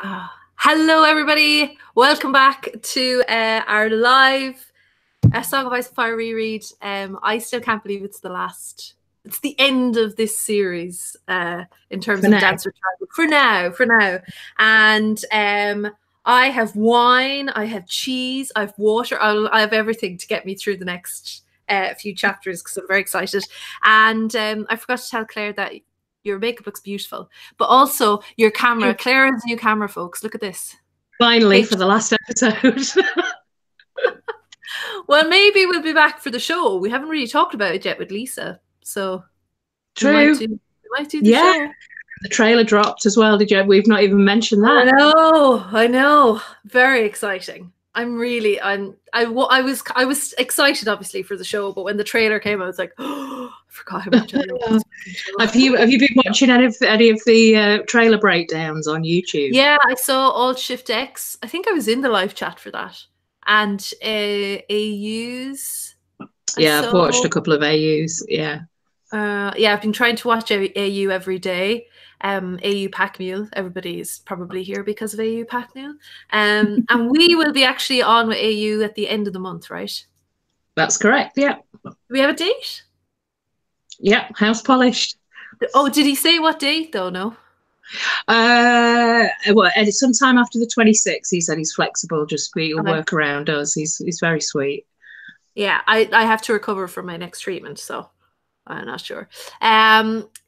Hello, everybody. Welcome back to our live Song of Ice and Fire reread. I still can't believe it's it's the end of this series in terms of Dance with Dragons. For now. And I have wine, I have cheese, I have water, I have everything to get me through the next few chapters because I'm very excited. And I forgot to tell Claire that your makeup looks beautiful, but also your camera. Claire has a new camera, folks. Look at this. Finally, for the last episode. Well, maybe we'll be back for the show. We haven't really talked about it yet with Lisa, so true. We might do the show. The trailer dropped as well. Did you? We've not even mentioned that. I know. Very exciting. I was excited, obviously, for the show, but when the trailer came, I was like, oh, I forgot how much I loved Have you been watching any of the trailer breakdowns on YouTube? Yeah, I saw Alt Shift X. I think I was in the live chat for that, and AUs. I've watched a couple of AUs. Yeah, I've been trying to watch AU every day. AU Pack Mule. Everybody is probably here because of AU Pack Mule. And we will be actually on with AU at the end of the month, right? That's correct, yeah. Do we have a date? Yeah, house polished. Oh, did he say what date though? No. Well, sometime after the 26th, he said he's flexible, just he'll work around us. He's very sweet. Yeah, I have to recover from my next treatment, so I'm not sure.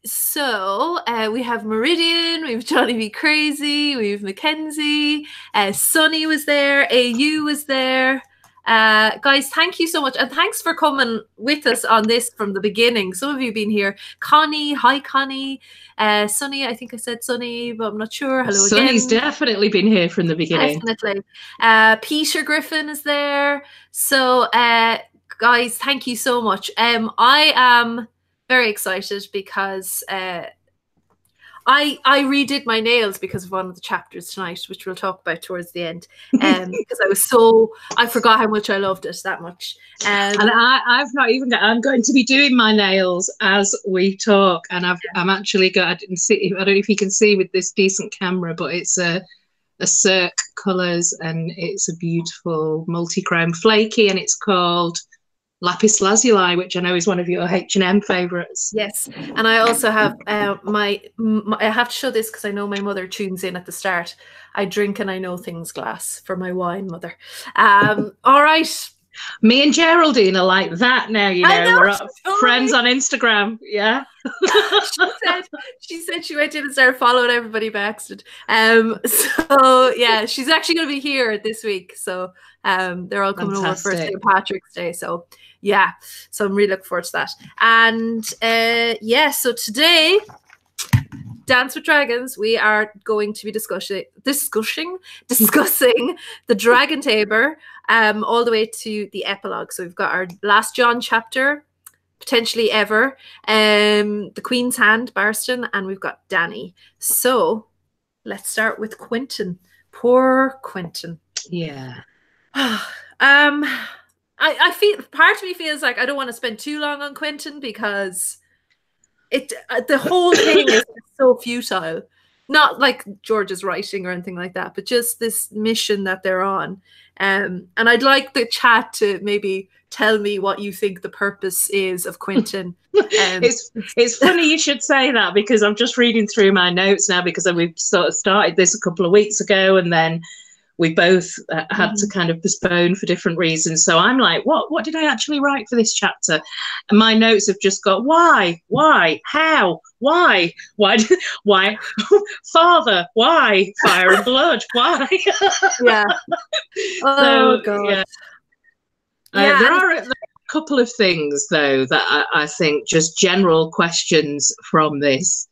So we have Meridian, we have Johnny B. Crazy, we have Mackenzie, Sunny was there, AU was there. Guys, thank you so much, and thanks for coming with us on this from the beginning. Some of you have been here. Connie, hi Connie. Sunny, I think I said Sunny, but I'm not sure. Hello again. Sunny's definitely been here from the beginning. Definitely. Peter Griffin is there. So guys, thank you so much. I am very excited because I redid my nails because of one of the chapters tonight, which we'll talk about towards the end. Because I forgot how much I loved it that much. And I've not even got. I'm going to be doing my nails as we talk, and I'm actually got. I don't know if you can see with this decent camera, but it's a Cirque Colours, and it's a beautiful multi-chrome flaky, and it's called Lapis Lazuli, which I know is one of your H&M favourites. Yes, and I also have I have to show this because I know my mother tunes in at the start. I drink and I know things glass for my wine, mother. All right. Me and Geraldine are like that now, you know. We're friends on Instagram, yeah. she said she went in and started following everybody by accident. So yeah, she's actually going to be here this week. So they're all coming over for St. Patrick's Day. So yeah, so I'm really looking forward to that. And so today, Dance with Dragons, we are going to be discussing the Dragontamer all the way to the epilogue. So we've got our last John chapter, potentially ever, the Queen's Hand, Barston, and we've got Dany. So let's start with Quentyn. Poor Quentyn. Yeah. I feel, part of me feels like I don't want to spend too long on Quentyn because the whole thing is so futile. Not like George's writing or anything like that, but just this mission that they're on. And I'd like the chat to maybe tell me what you think the purpose is of Quentyn. It's funny you should say that, because I'm just reading through my notes now, because we've sort of started this a couple of weeks ago, and then we both had to kind of postpone for different reasons. So I'm like, what did I actually write for this chapter? And my notes have just got why, how, why, father, why, fire and blood, why? Yeah. Oh, God. Yeah. There are a couple of things, though, that I think just general questions from this,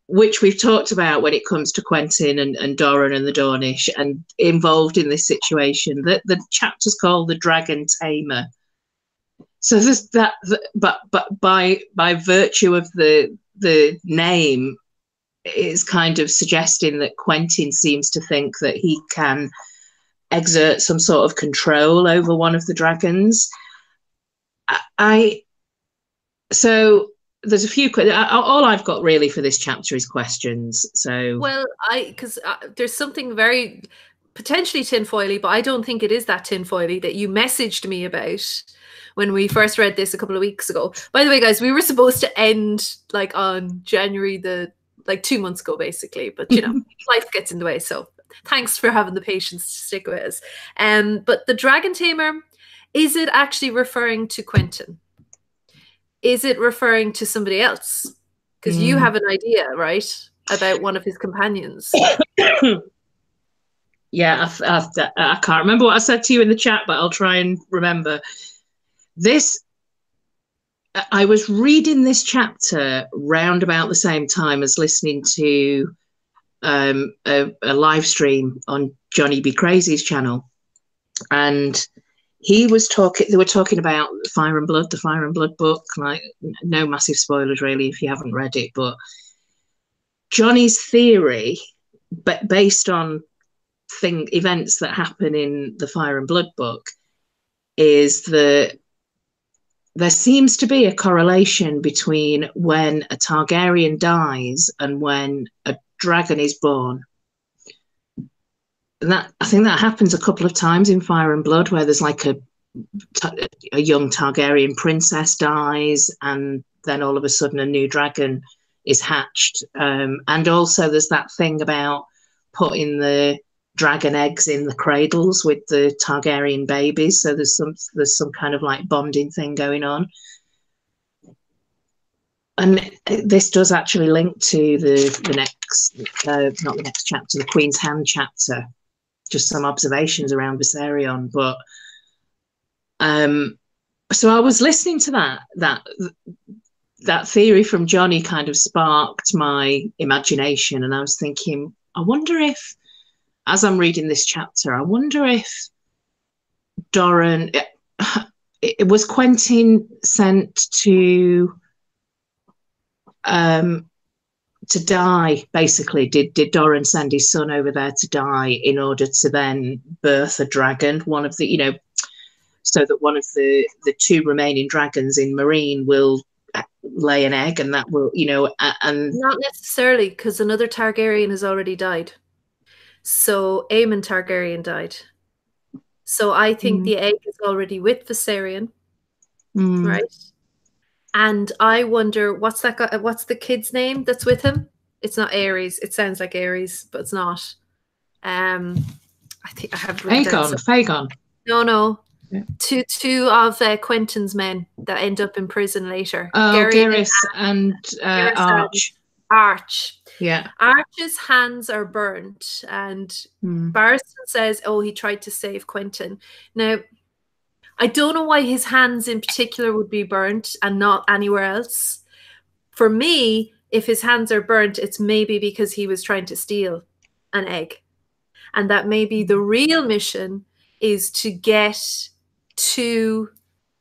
which we've talked about when it comes to Quentyn and Doran and the Dornish and involved in this situation. The chapter's called The Dragontamer. So there's that, but by virtue of the name, it's kind of suggesting that Quentyn seems to think that he can exert some sort of control over one of the dragons. So there's a few. All I've got really for this chapter is questions. So well, because there's something very potentially tinfoily, but I don't think it is that tinfoily that you messaged me about when we first read this a couple of weeks ago. By the way, guys, we were supposed to end like on January 2 months ago, basically, but you know, life gets in the way. So thanks for having the patience to stick with us. But the Dragontamer, is it actually referring to Quentyn? Is it referring to somebody else? Because you have an idea, right, about one of his companions. Yeah, I can't remember what I said to you in the chat, but I'll try and remember. I was reading this chapter round about the same time as listening to a live stream on Johnny Be Crazy's channel, and they were talking about Fire and Blood, the Fire and Blood book. Like, no massive spoilers really if you haven't read it, but Johnny's theory, based on events that happen in the Fire and Blood book, is that there seems to be a correlation between when a Targaryen dies and when a dragon is born. And I think that happens a couple of times in Fire and Blood, where there's like a young Targaryen princess dies, and then all of a sudden a new dragon is hatched. And also there's that thing about putting the dragon eggs in the cradles with the Targaryen babies. So there's some kind of like bonding thing going on. And this does actually link to the next, not the next chapter, the Queen's Hand chapter. Just some observations around Viserion. But so I was listening to that theory from Johnny kind of sparked my imagination, and I was thinking, I wonder if, as I'm reading this chapter, I wonder if Doran, it was Quentyn sent to die, basically. Did Doran send his son over there to die in order to then birth a dragon, one of the, so that one of the two remaining dragons in Meereen will lay an egg, and that will, and not necessarily, because another Targaryen has already died. So Aemon Targaryen died. So I think the egg is already with Viserion, right? And I wonder, what's the kid's name that's with him? It's not Ares. It sounds like Ares, but it's not. I think I have Fagon. No. Yeah. Two of Quentyn's men that end up in prison later. Garrus and Arch. Arch. Yeah. Arch's hands are burnt, and Barristan says, oh, he tried to save Quentyn. Now, I don't know why his hands in particular would be burnt and not anywhere else. For me, if his hands are burnt, it's maybe because he was trying to steal an egg. And that maybe the real mission is to get to...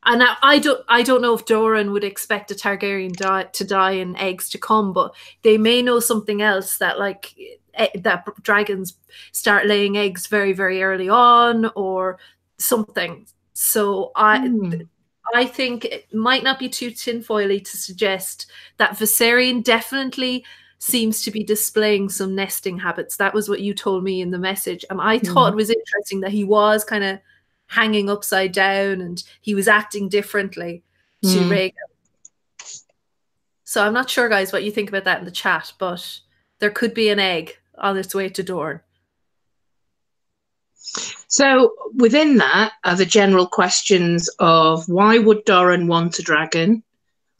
And I don't know if Doran would expect a Targaryen to die and eggs to come, but they may know something else, that that dragons start laying eggs very, very early on or something. So I think it might not be too tinfoily to suggest that Viserion definitely seems to be displaying some nesting habits. That was what you told me in the message. And I thought it was interesting that he was kind of hanging upside down and he was acting differently to Rhaegar. So I'm not sure, guys, what you think about that in the chat, but there could be an egg on its way to Dorne. So within that are the general questions of, why would Doran want a dragon?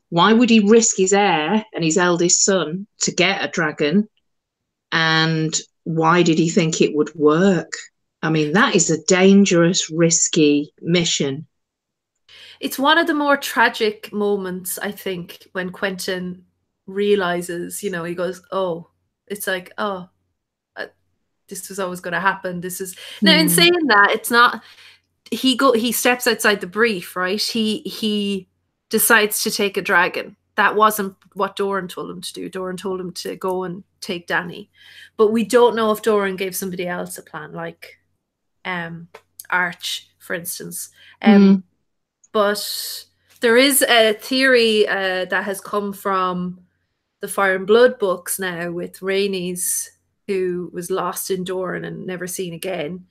Why would he risk his heir and his eldest son to get a dragon? And why did he think it would work? I mean, that is a dangerous, risky mission. It's one of the more tragic moments, I think, when Quentyn realizes, he goes, oh, it's like, oh, this was always going to happen. This is now, in saying that, it's not, he steps outside the brief, right? He decides to take a dragon. That wasn't what Doran told him to do. Doran told him to go and take Dany. But we don't know if Doran gave somebody else a plan, like Arch, for instance. But There is a theory that has come from the Fire and Blood books now with Rhaenys, who was lost in Dorne and never seen again,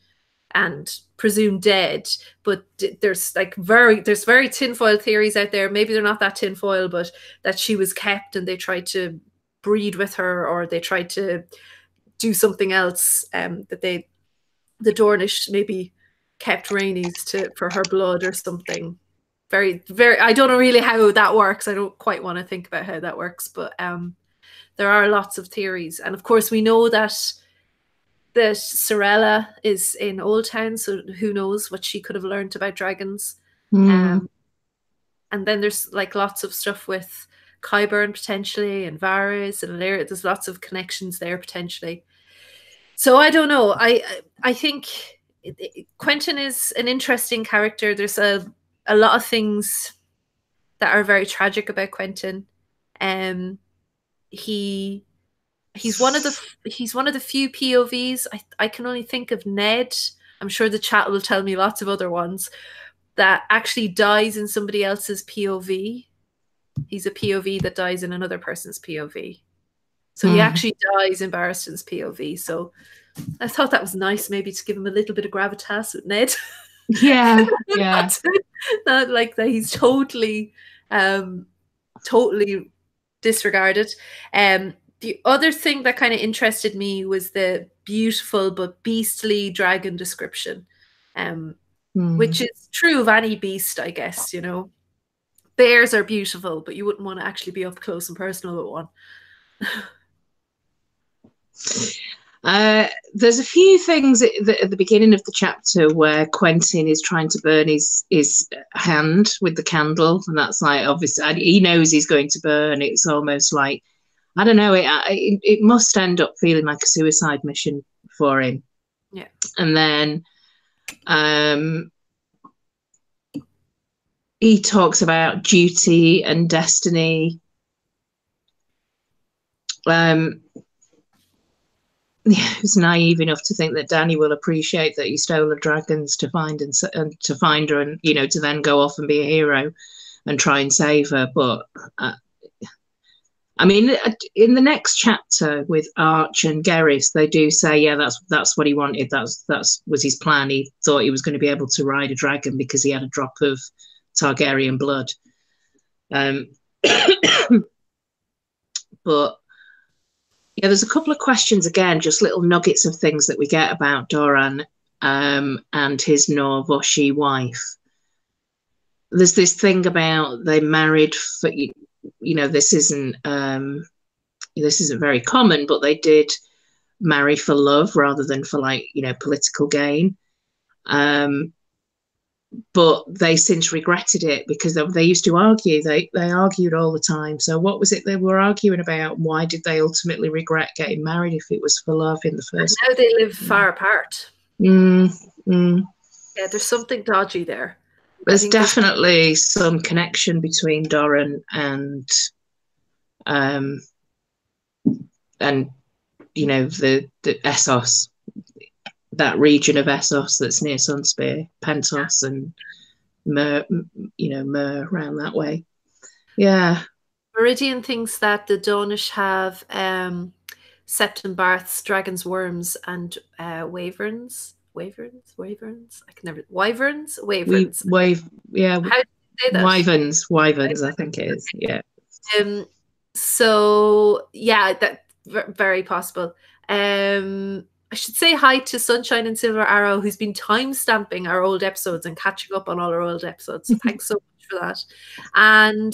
and presumed dead. But there's like very tinfoil theories out there. Maybe they're not that tinfoil, but that she was kept and they tried to breed with her, or they tried to do something else. That the Dornish maybe kept Rhaenys for her blood or something. Very, very. I don't know really how that works. I don't quite want to think about how that works, but there are lots of theories, and of course we know that Sorella is in Old Town, so who knows what she could have learned about dragons. And then there's like lots of stuff with Qyburn potentially, and Varys and Illyria. There's lots of connections there potentially. So I don't know. I think Quentyn is an interesting character. There's a lot of things that are very tragic about Quentyn. He's one of the few POVs. I can only think of Ned. I'm sure the chat will tell me lots of other ones that actually dies in somebody else's POV. He's a POV that dies in another person's POV. So he actually dies in Barristan's POV. So I thought that was nice, maybe to give him a little bit of gravitas with Ned. Yeah, yeah. Not like that he's totally disregarded. The other thing that kind of interested me was the beautiful but beastly dragon description, which is true of any beast, I guess. You know, bears are beautiful, but you wouldn't want to actually be up close and personal with one. There's a few things at the beginning of the chapter where Quentyn is trying to burn his hand with the candle, and that's like, obviously he knows he's going to burn. It's almost like, I don't know, it must end up feeling like a suicide mission for him. Yeah. And then he talks about duty and destiny. Who's naive enough to think that Dany will appreciate that he stole the dragons to find her, and you know, to then go off and be a hero and try and save her. But I mean, in the next chapter with Arch and Gerris, they do say, yeah, that's what he wanted. That was his plan. He thought he was going to be able to ride a dragon because he had a drop of Targaryen blood. But yeah, there's a couple of questions again, just little nuggets of things that we get about Doran and his Norvoshi wife. There's this thing about they married for, you know, this isn't very common, but they did marry for love rather than for, like, you know, political gain. But they since regretted it because they used to argue. They argued all the time. So what was it they were arguing about? Why did they ultimately regret getting married if it was for love in the first place? Now they live far apart. Yeah, there's something dodgy there. There's definitely some connection between Doran and you know, the Essos, that region of Essos that's near Sunspear, Pentos and Myr, you know, Myr around that way. Yeah. Meridian thinks that the Dornish have Sept and Barth's dragons, worms, and wyverns. Wyverns. I can never. Wyverns. Yeah. How do you say that? Wyverns. I think it is. Yeah. So yeah, that very possible. I should say hi to Sunshine and Silver Arrow, who's been time-stamping our old episodes and catching up on all our old episodes. So thanks so much for that. And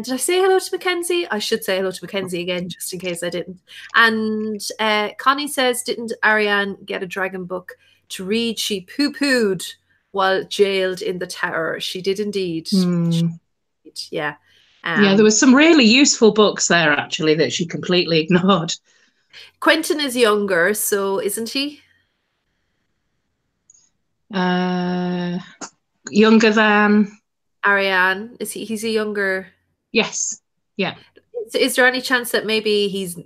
did I say hello to Mackenzie? I should say hello to Mackenzie again, just in case I didn't. And Connie says, didn't Arianne get a dragon book to read? She poo-pooed while jailed in the tower. She did indeed. Yeah. Yeah, there were some really useful books there, actually, that she completely ignored. Quentyn is younger, so isn't he? Younger than Arianne. Is he? He's a younger. Yes. Yeah. Is there any chance that maybe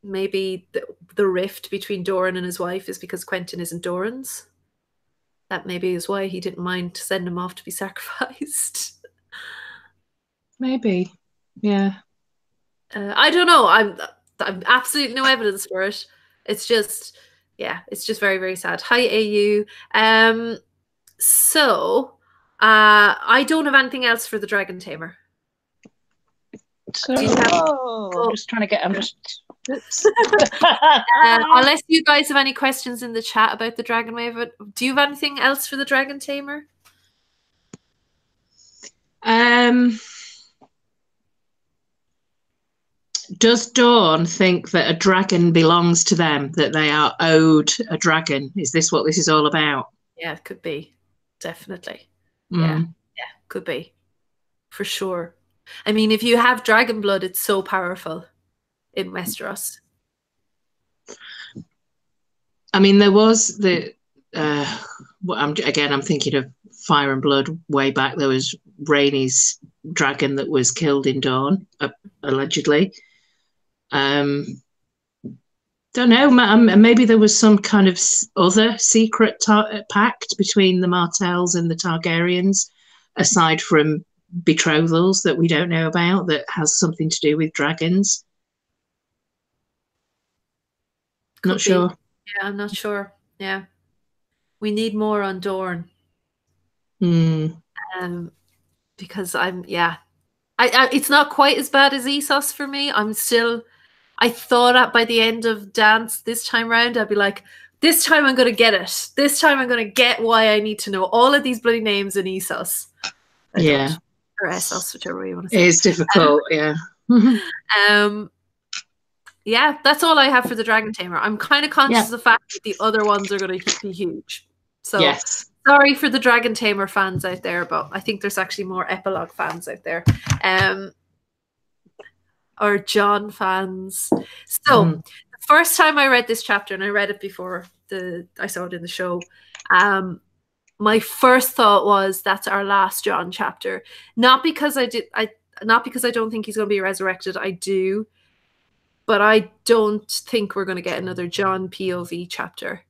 the rift between Doran and his wife is because Quentyn isn't Doran's? That maybe is why he didn't mind to send him off to be sacrificed. maybe. Yeah. I don't know. I'm absolutely no evidence for it. It's just, yeah, it's just very, very sad. Hi, AU. So I don't have anything else for the Dragontamer. So, I'm just trying to get. I'm just. Unless you guys have any questions in the chat about the Dragon Wave, do you have anything else for the Dragontamer? Does Dawn think that a dragon belongs to them, that they are owed a dragon? Is this what this is all about? Yeah, it could be. Definitely. Mm. Yeah, could be. For sure. I mean, if you have dragon blood, it's so powerful in Westeros. I mean, there was the... I'm thinking of Fire and Blood way back. There was Rhaenys dragon that was killed in Dawn, allegedly. Don't know. Maybe there was some kind of other secret pact between the Martells and the Targaryens, aside from betrothals that we don't know about, that has something to do with dragons. Not sure. Yeah, I'm not sure. Yeah. We need more on Dorne. Because it's not quite as bad as Essos for me. I thought by the end of Dance this time round, I'd be like, this time I'm going to get it. This time I'm going to get why I need to know all of these bloody names in Essos. Yeah. Or Essos, whichever way you want to say. It is difficult, yeah. Yeah, that's all I have for the Dragontamer. I'm kind of conscious of the fact that the other ones are going to be huge. So yes. Sorry for the Dragontamer fans out there, but I think there's actually more Epilogue fans out there. Or John fans. So the first time I read this chapter, and I read it before I saw it in the show, my first thought was that's our last John chapter. Not because I don't think he's going to be resurrected. I do. But I don't think we're going to get another John POV chapter.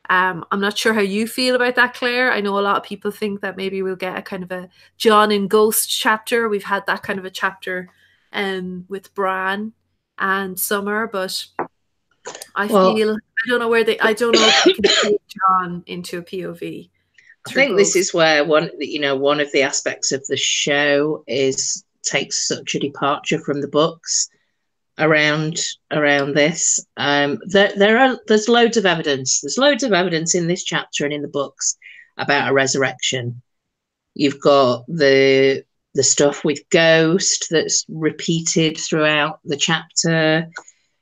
I'm not sure how you feel about that, Claire. I know a lot of people think that maybe we'll get a kind of a John and Ghost chapter. We've had that kind of a chapter with Bran and Summer, but I don't know if they can take John into a POV. I think this is where one of the aspects of the show takes such a departure from the books around this. There's loads of evidence. There's loads of evidence in this chapter and in the books about a resurrection. You've got the stuff with Ghost that's repeated throughout the chapter.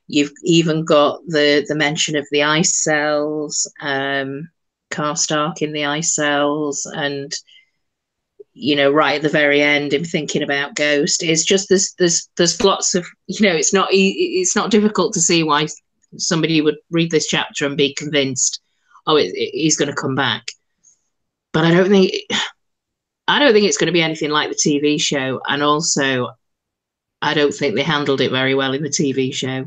You've even got the mention of the ice cells, Karstark in the ice cells, and right at the very end, him thinking about Ghost. It's just there's lots of it's not difficult to see why somebody would read this chapter and be convinced, he's going to come back. But I don't think it's going to be anything like the TV show, and also I don't think they handled it very well in the TV show.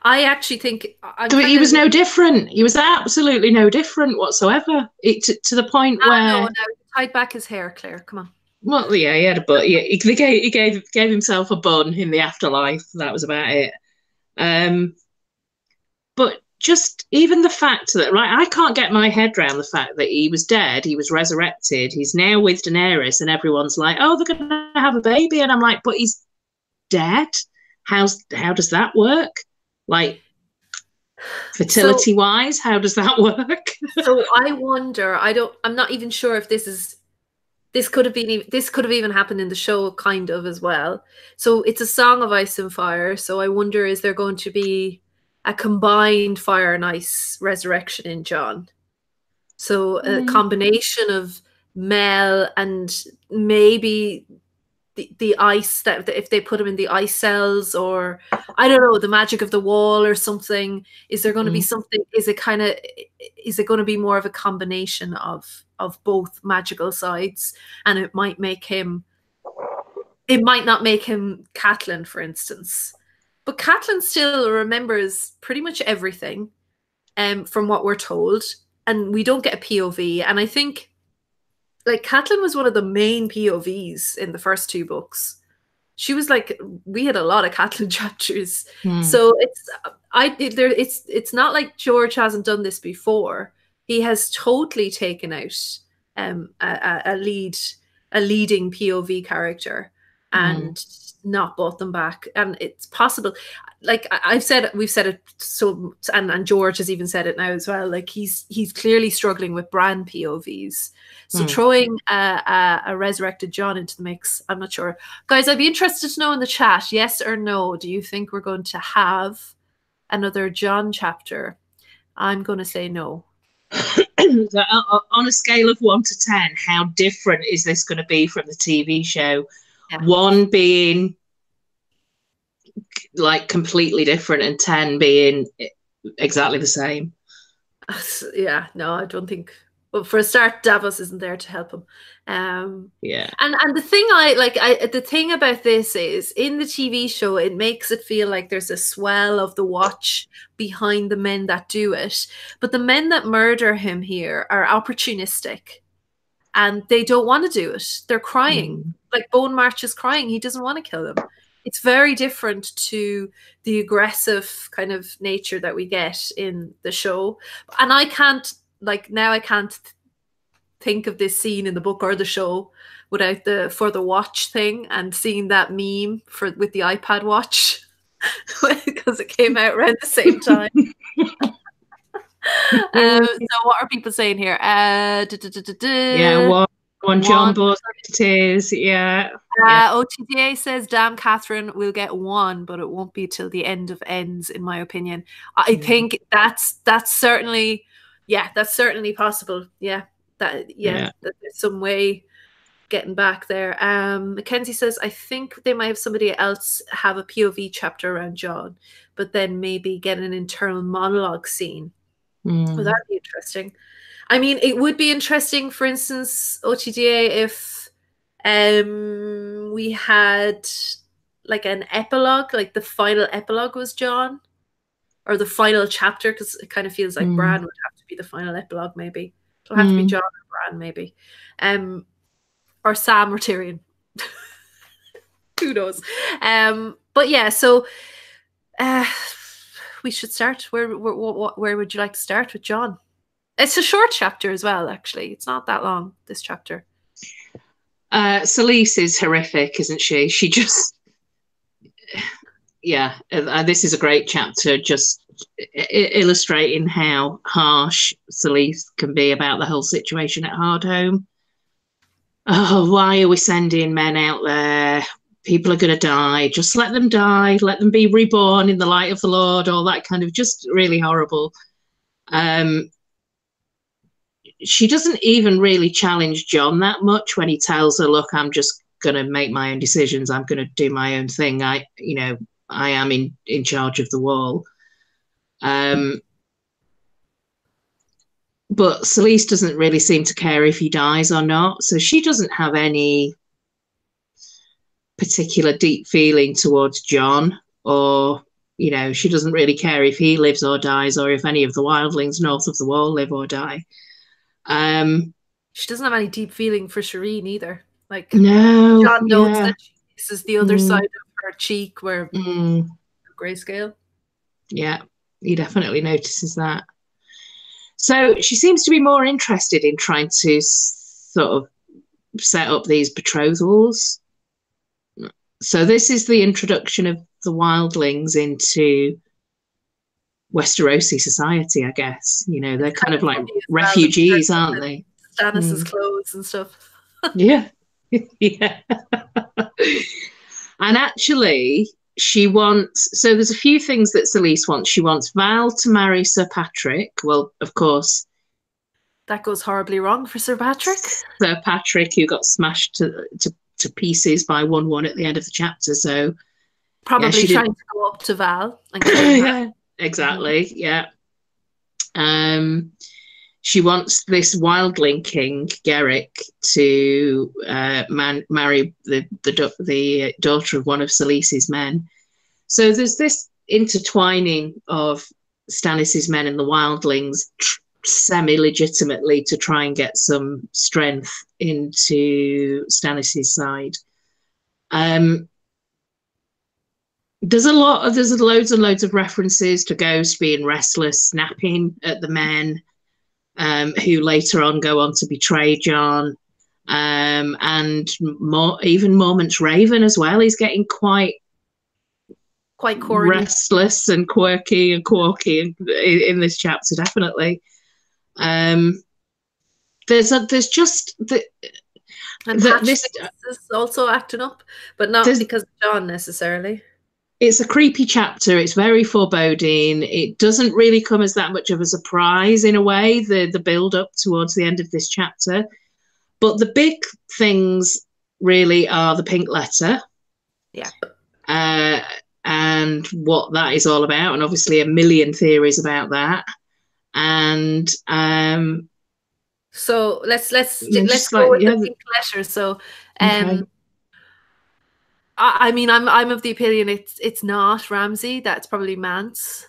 I actually think he was no different. He was absolutely no different whatsoever. To the point where no, tied back his hair, Claire. Come on. Well, yeah, he had a bun. Yeah, he gave himself a bun in the afterlife. That was about it. But just even the fact that, I can't get my head around the fact that he was dead, he was resurrected, he's now with Daenerys, and everyone's like, oh, they're going to have a baby, and I'm like, but he's dead. How does that work? Like, fertility-wise, how does that work? So I wonder. I'm not even sure if this could have even happened in the show, kind of, as well. So it's a Song of Ice and Fire. So I wonder, is there going to be a combined fire and ice resurrection in John? So a combination of Mel and maybe the ice, that if they put him in the ice cells, or I don't know, the magic of the wall or something. Is there going to be something? Is it going to be more of a combination of both magical sides? And it might not make him Catelyn, for instance. But Catelyn still remembers pretty much everything from what we're told. And we don't get a POV. And I think Catelyn was one of the main POVs in the first two books. she was like, we had a lot of Catelyn chapters. Hmm. So it's not like George hasn't done this before. He has totally taken out a leading POV character and not brought them back. And it's possible, like we've said it so, and George has even said it now as well, like he's clearly struggling with Bran POVs. So throwing a resurrected Jon into the mix, I'm not sure. Guys, I'd be interested to know in the chat, yes or no, do you think we're going to have another Jon chapter? I'm going to say no. So, on a scale of 1 to 10, how different is this going to be from the TV show? Yeah. 1 being like completely different and 10 being exactly the same. Yeah, no, I don't think. Well, for a start, Davos isn't there to help him. Yeah. And the thing the thing about this is, in the TV show, it makes it feel like there's a swell of the watch behind the men that do it. But the men that murder him here are opportunistic. And they don't want to do it. They're crying. Like Bone March is crying. He doesn't want to kill them. It's very different to the aggressive kind of nature that we get in the show. And I can't think of this scene in the book or the show without the for the watch thing and seeing that meme with the iPad watch because it came out around the same time. So what are people saying here? Yeah, one Jon burst into tears. Yeah. OTDA says, "Damn, Catherine, we'll get 1, but it won't be till the end of ends, in my opinion." I think that's certainly, that's certainly possible. That there's some way getting back there. Mackenzie says, "I think they might have somebody else have a POV chapter around Jon, but then maybe get an internal monologue scene." Well, that'd be interesting. I mean, it would be interesting, for instance, OTDA, if we had like an epilogue, like the final epilogue was Jon, or the final chapter, because it kind of feels like Bran would have to be the final epilogue, maybe. It'll have to be Jon or Bran, maybe. Or Sam or Tyrion. Who knows? But yeah, so we should start. Where would you like to start with Jon? It's a short chapter as well, actually. It's not that long, this chapter. Selyse is horrific, isn't she? She just... Yeah, this is a great chapter, just illustrating how harsh Selyse can be about the whole situation at Hardhome. Oh, why are we sending men out there? People are going to die. Just let them die. Let them be reborn in the light of the Lord. All that kind of just really horrible. She doesn't even really challenge Jon that much when he tells her, "Look, I'm just going to make my own decisions. I'm going to do my own thing. I am in charge of the wall." But Selyse doesn't really seem to care if he dies or not. So she doesn't have any particular deep feeling towards Jon, or, she doesn't really care if he lives or dies, or if any of the wildlings north of the wall live or die. She doesn't have any deep feeling for Shireen either. Like, no, Jon knows that this is the other side of her cheek, where grayscale. Yeah, he definitely notices that. So she seems to be more interested in trying to sort of set up these betrothals. So this is the introduction of the wildlings into Westerosi society, I guess. They're kind of like refugees, aren't they? Stannis's clothes and stuff. Yeah. Yeah. And actually, she wants... So there's a few things that Selyse wants. She wants Val to marry Sir Patrick. Well, of course. That goes horribly wrong for Sir Patrick. Sir Patrick, who got smashed to pieces by 1-1 at the end of the chapter. So probably trying to go up to Val. And yeah, exactly. Yeah. She wants this wildling king, Gerrick, to marry the daughter of one of Selyse's men. So there's this intertwining of Stannis's men and the wildlings semi-legitimately to try and get some strength into Stannis's side. there's loads and loads of references to Ghost being restless, snapping at the men, who later on go on to betray Jon, and even Mormont's Raven as well. He's getting quite corny, restless and quirky and quarky in this chapter, definitely. There's just the. And this is also acting up, but not because of Jon necessarily. It's a creepy chapter. It's very foreboding. It doesn't really come as that much of a surprise in a way, the build up towards the end of this chapter. But the big things really are the pink letter. Yeah. And what that is all about, and obviously a million theories about that. And so let's go with the pink letter. So okay. I mean, I'm of the opinion it's not Ramsay. That's probably Mance.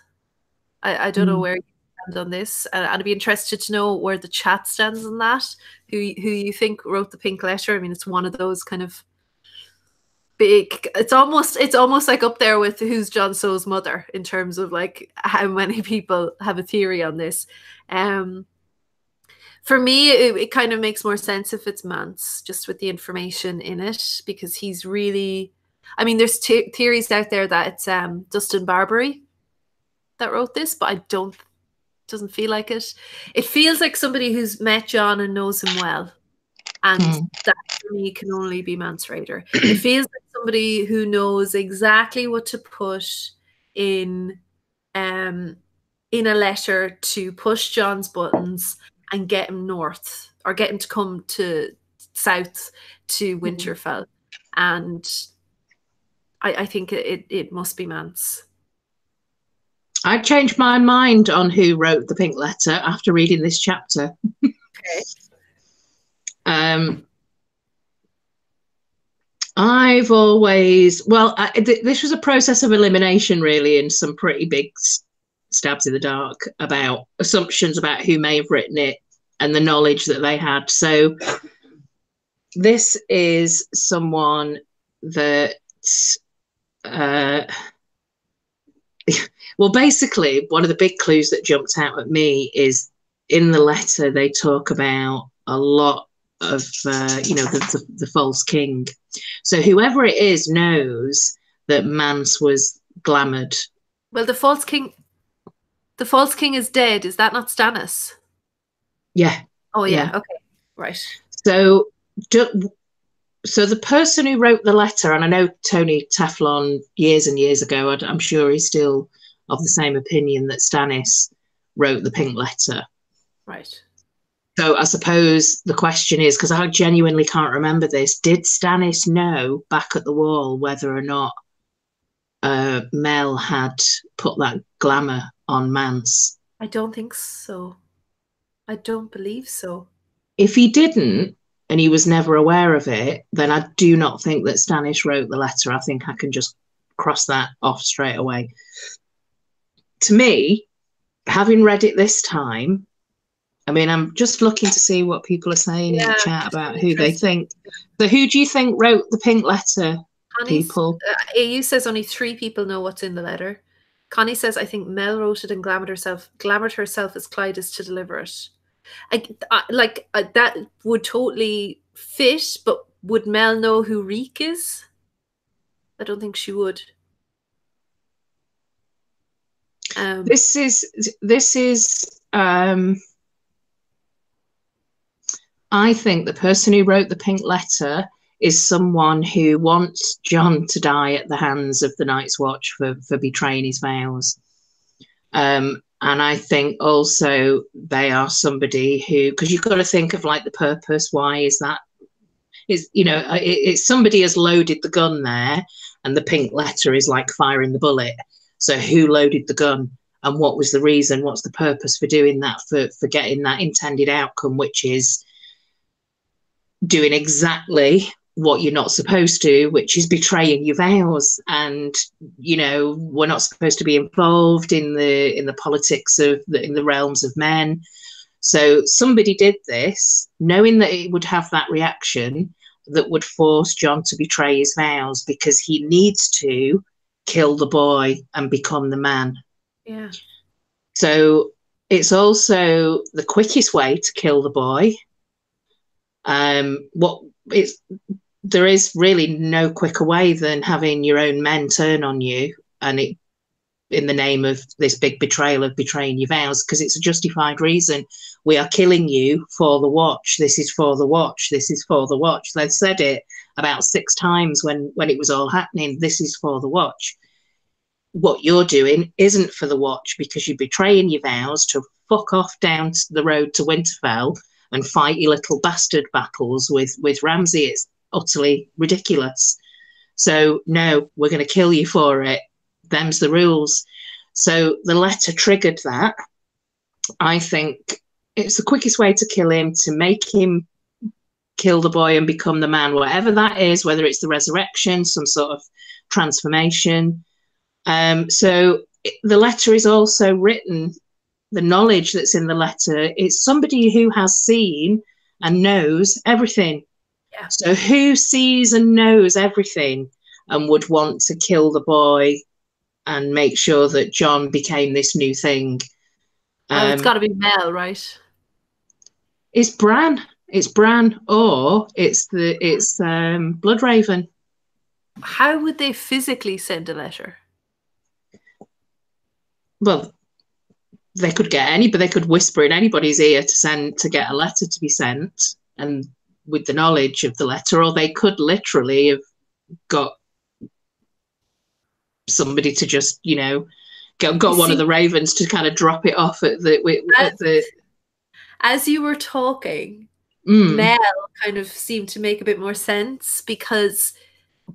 I don't know where you stand on this, and I'd be interested to know where the chat stands on that. Who you think wrote the pink letter? I mean, it's one of those kind of big. It's almost like up there with who's Jon Snow's mother in terms of like how many people have a theory on this. For me, it kind of makes more sense if it's Mance, just with the information in it, because he's really. I mean, there's theories out there that it's Dustin Barbery that wrote this, but it doesn't feel like it. It feels like somebody who's met Jon and knows him well, and that for me can only be Mance Rayder. It feels like somebody who knows exactly what to put in a letter to push Jon's buttons and get him north, or get him to come to south to Winterfell. And I think it must be Mance. I changed my mind on who wrote the pink letter after reading this chapter. Okay. I've always, this was a process of elimination, really, and some pretty big stabs in the dark about assumptions about who may have written it and the knowledge that they had. So this is someone that, well, basically, one of the big clues that jumped out at me is in the letter they talk about a lot of, the false king. So whoever it is knows that Mance was glamoured. Well, the false king is dead. Is that not Stannis? Yeah. Oh, yeah. Okay. Right. So the person who wrote the letter, and I know Tony Teflon years and years ago, I'm sure he's still of the same opinion that Stannis wrote the pink letter. Right. So I suppose the question is, because I genuinely can't remember this, did Stannis know back at the Wall whether or not Mel had put that glamour on Mance? I don't think so. I don't believe so. If he didn't, and he was never aware of it, then I do not think that Stannis wrote the letter. I think I can just cross that off straight away. To me, having read it this time, I mean, I'm just looking to see what people are saying in the chat about who they think. So who do you think wrote the pink letter, people? AU says only 3 people know what's in the letter. Connie says, I think Mel wrote it and glamoured herself as Clydas to deliver it. That would totally fit, but would Mel know who Reek is? I don't think she would. This is I think the person who wrote the pink letter is someone who wants Jon to die at the hands of the Night's Watch for betraying his vows. And I think also they are somebody who, because you've got to think of like the purpose. Why is that? It's somebody has loaded the gun there, and the pink letter is like firing the bullet. So who loaded the gun, and what was the reason? What's the purpose for doing that? For getting that intended outcome, which is doing exactly what you're not supposed to, which is betraying your vows. And we're not supposed to be involved in the politics in the realms of men. So somebody did this knowing that it would have that reaction that would force Jon to betray his vows, because he needs to kill the boy and become the man. Yeah. So it's also the quickest way to kill the boy. There is really no quicker way than having your own men turn on you, and it in the name of this big betrayal of betraying your vows, because it's a justified reason. We are killing you for the watch. This is for the watch. This is for the watch. They said it about 6 times when it was all happening. This is for the watch. What you're doing isn't for the watch, because you're betraying your vows to fuck off down the road to Winterfell and fight your little bastard battles with Ramsay. It's utterly ridiculous. So no, we're going to kill you for it. Them's the rules. So the letter triggered that. I think it's the quickest way to kill him, to make him kill the boy and become the man, whatever that is, whether it's the resurrection, some sort of transformation. So the letter is also written, the knowledge that's in the letter, it's somebody who has seen and knows everything. Yeah. So who sees and knows everything and would want to kill the boy and make sure that Jon became this new thing? Well, it's got to be Mel, right? It's Bran. It's Bran, or it's Bloodraven. How would they physically send a letter? Well, they could get but they could whisper in anybody's ear to get a letter to be sent, and with the knowledge of the letter, or they could literally have got somebody to just, got one of the ravens to kind of drop it off at the. As you were talking, Mel kind of seemed to make a bit more sense, because,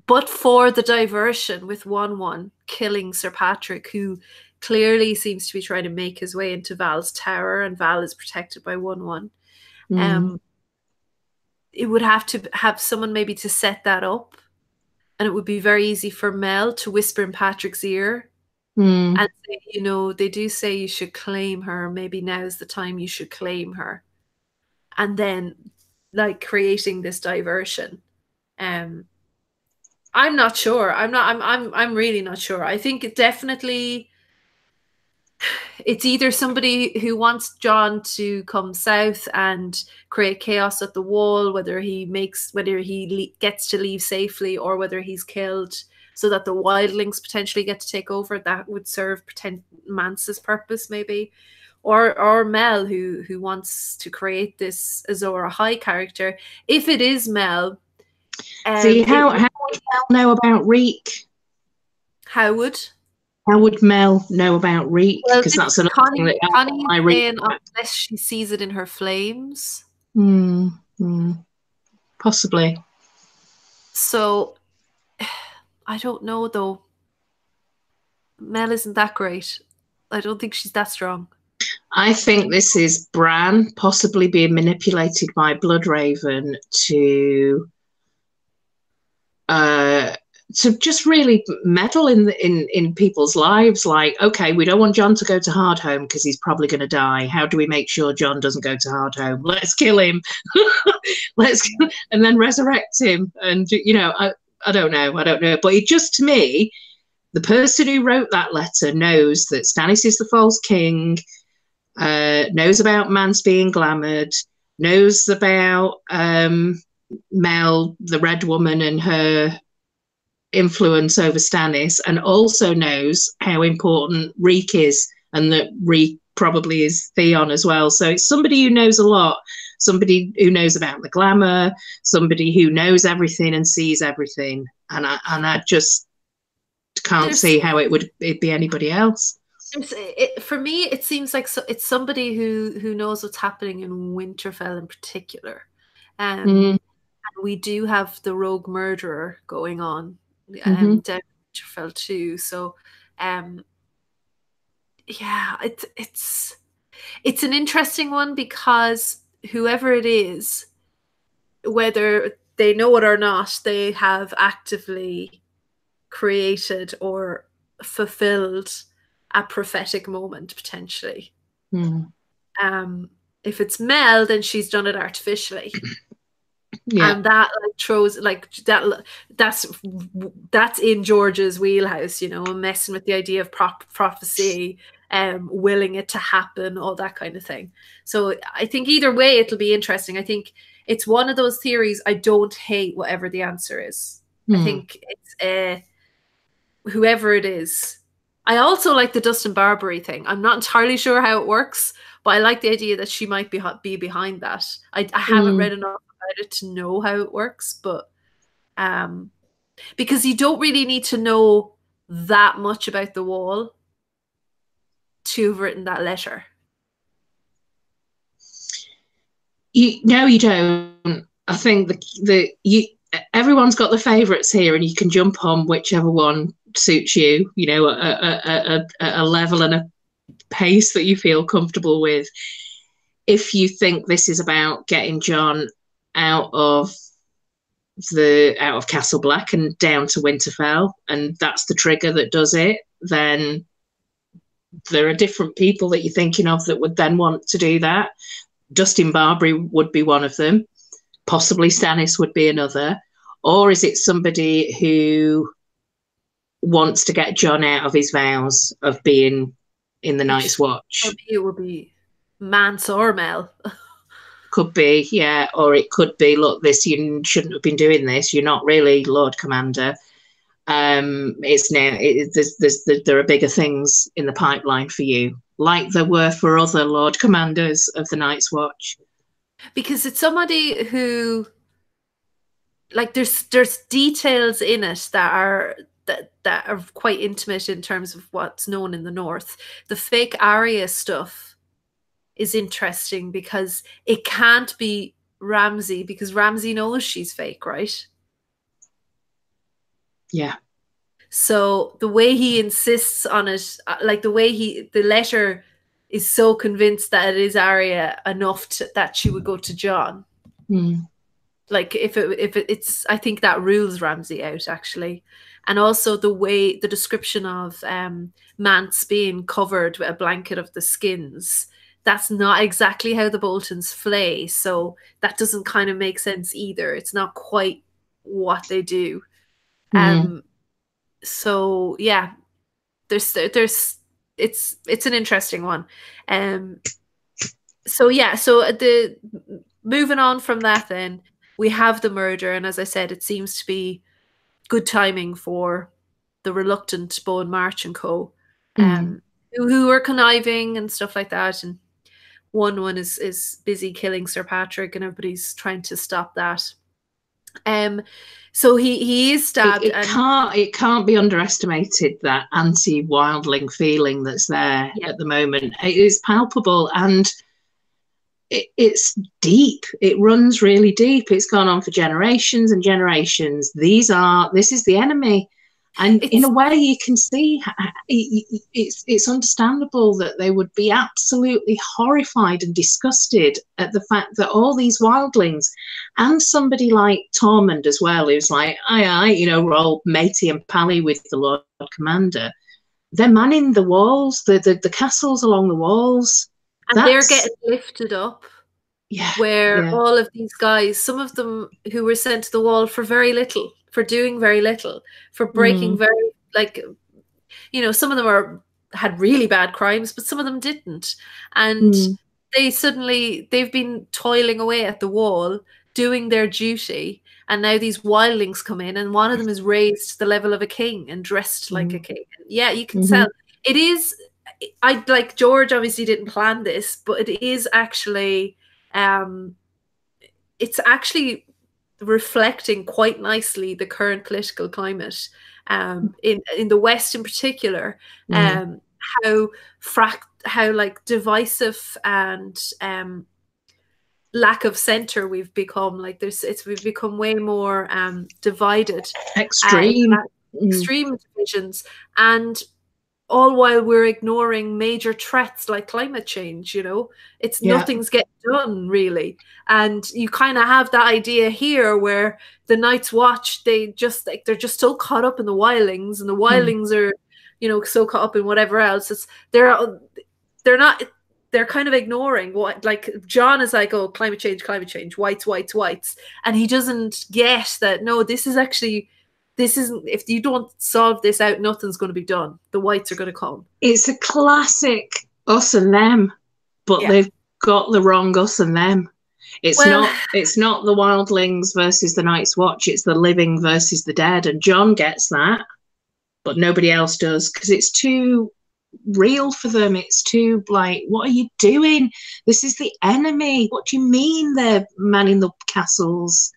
but for the diversion with 1-1 killing Sir Patrick, who clearly seems to be trying to make his way into Val's tower, and Val is protected by 1-1. It would have to have someone maybe to set that up, and it would be very easy for Mel to whisper in Patrick's ear and say, they do say you should claim her. Maybe now's the time you should claim her. And then, like, creating this diversion. I'm not sure. I'm really not sure. I think it definitely, it's either somebody who wants Jon to come south and create chaos at the wall, whether he gets to leave safely, or whether he's killed so that the wildlings potentially get to take over. That would serve Mance's purpose, maybe. Or Mel, who wants to create this Azor Ahai character. If it is Mel, see, how would Mel know about Reek? How would Mel know about Reek? Because that's another thing that Connie's saying, unless she sees it in her flames. Possibly. So I don't know, though. Mel isn't that great. I don't think she's that strong. I think this is Bran possibly being manipulated by Bloodraven to just really meddle in people's lives. Like, okay, we don't want Jon to go to Hardhome because he's probably going to die. How do we make sure Jon doesn't go to Hardhome? Let's kill him. And then resurrect him. And I don't know. But it just, to me, the person who wrote that letter knows that Stannis is the false king, knows about Mance being glamoured, knows about Mel, the Red Woman, and her influence over Stannis, and also knows how important Reek is, and that Reek probably is Theon as well. So it's somebody who knows a lot, somebody who knows about the glamour, somebody who knows everything and sees everything, and I just can't see how it'd be anybody else. For me, it seems like it's somebody who knows what's happening in Winterfell in particular. And we do have the rogue murderer going on down Winterfell too. So yeah, it's an interesting one, because whoever it is, whether they know it or not, they have actively created or fulfilled a prophetic moment, potentially. If it's Mel, then she's done it artificially. And that like throws like that's in George's wheelhouse, you know, and messing with the idea of prophecy, willing it to happen, all that kind of thing. So I think either way it'll be interesting. I think it's one of those theories I don't hate whatever the answer is. I think it's whoever it is. I also like the Dustin Barbary thing. I'm not entirely sure how it works, but I like the idea that she might be behind that. I haven't read enough about it to know how it works, but because you don't really need to know that much about the wall to have written that letter. No, you don't. I think everyone's got the favourites here, and you can jump on whichever one suits you. You know, a level and a pace that you feel comfortable with. If you think this is about getting Jon out of Castle Black and down to Winterfell, and that's the trigger that does it, then there are different people that you're thinking of that would then want to do that. Dustin Barbary would be one of them. Possibly Stannis would be another. Or is it somebody who wants to get Jon out of his vows of being in the Night's Watch? It would be Mance or Mel. Could be, yeah. Or it could be, look, you shouldn't have been doing this. You're not really Lord Commander. It's now there are bigger things in the pipeline for you, like there were for other Lord Commanders of the Night's Watch. Because it's somebody who, like, there's details in it that are quite intimate in terms of what's known in the North. The fake Arya stuff is interesting because it can't be Ramsay, because Ramsay knows she's fake, right? Yeah. So the way he insists on it, like the letter is so convinced that it is Arya enough that she would go to Jon. Like if it's, I think that rules Ramsay out actually. And also the description of Mance being covered with a blanket of the skins, that's not exactly how the Boltons flay. So that doesn't kind of make sense either. It's not quite what they do. So yeah, it's an interesting one. So yeah, so moving on from that, then we have the murder, and as I said, it seems to be good timing for the reluctant Bowen March and co, who are conniving and stuff like that. And one is busy killing Sir Patrick, and everybody's trying to stop that. So he is stabbed. It can't be underestimated, that anti-wildling feeling that's there at the moment. It is palpable, and it's deep. It runs really deep. It's gone on for generations and generations. This is the enemy. And in a way, you can see it's understandable that they would be absolutely horrified and disgusted at the fact that all these wildlings, and somebody like Tormund as well, who's like, we're all matey and pally with the Lord Commander. They're manning the walls, the castles along the walls. And they're getting lifted up. All of these guys, some of them who were sent to the wall for very little, for doing very little, for breaking very, like, some of them had really bad crimes, but some of them didn't. And they've been toiling away at the wall, doing their duty, and now these wildlings come in, and one of them is raised to the level of a king and dressed like a king. Yeah, you can tell. It is, like, George obviously didn't plan this, but it is actually, it's actually reflecting quite nicely the current political climate in the West in particular, how like divisive and lack of center we've become. Like we've become way more divided, extreme divisions, and all while we're ignoring major threats like climate change. Nothing's getting done really. And you kind of have that idea here where the Night's Watch, they're just so caught up in the wildlings, and the wildlings are, so caught up in whatever else. They they're kind of ignoring what, like, Jon is like, oh, climate change, whites, and he doesn't get that. No, this isn't. If you don't solve this out, nothing's going to be done. The whites are going to come. It's a classic us and them, but they've got the wrong us and them. It's not the wildlings versus the Night's Watch. It's the living versus the dead, and Jon gets that, but nobody else does, because it's too real for them. It's too like, what are you doing? This is the enemy. What do you mean they're manning the castles?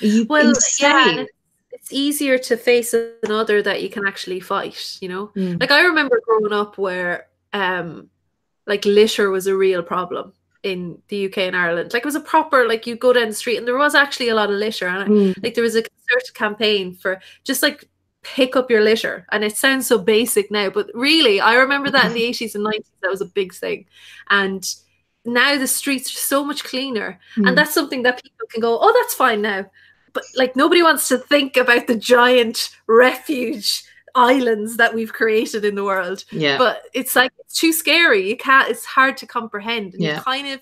Are you insane? Yeah, it's easier to face another that you can actually fight, you know? Like, I remember growing up where like litter was a real problem in the UK and Ireland. Like, it was a proper, like, you go down the street and there was actually a lot of litter, and like there was a concerted campaign for just like pick up your litter. And it sounds so basic now, but really I remember that in the 80s and 90s that was a big thing. And now the streets are so much cleaner, and that's something that people can go, oh, that's fine now. But like, nobody wants to think about the giant refuge islands that we've created in the world. But it's like, it's too scary. It's hard to comprehend, and you kind of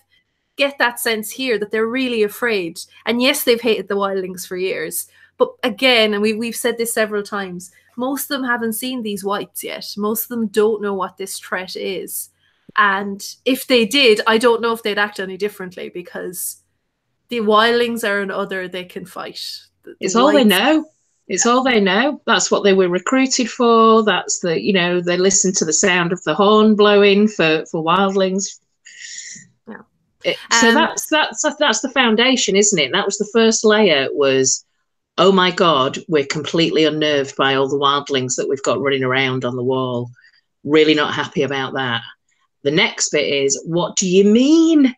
get that sense here that they're really afraid. And yes, they've hated the wildlings for years, but again, and we've said this several times, most of them haven't seen these whites yet. Most of them don't know what this threat is. And if they did, I don't know if they'd act any differently, because the wildlings are an other they can fight. It's all they know. It's all they know. That's what they were recruited for. That's the, you know, they listen to the sound of the horn blowing for wildlings. So that's the foundation, isn't it? That was the first layer, was, oh my God, we're completely unnerved by all the wildlings that we've got running around on the wall. Really not happy about that. The next bit is, what do you mean?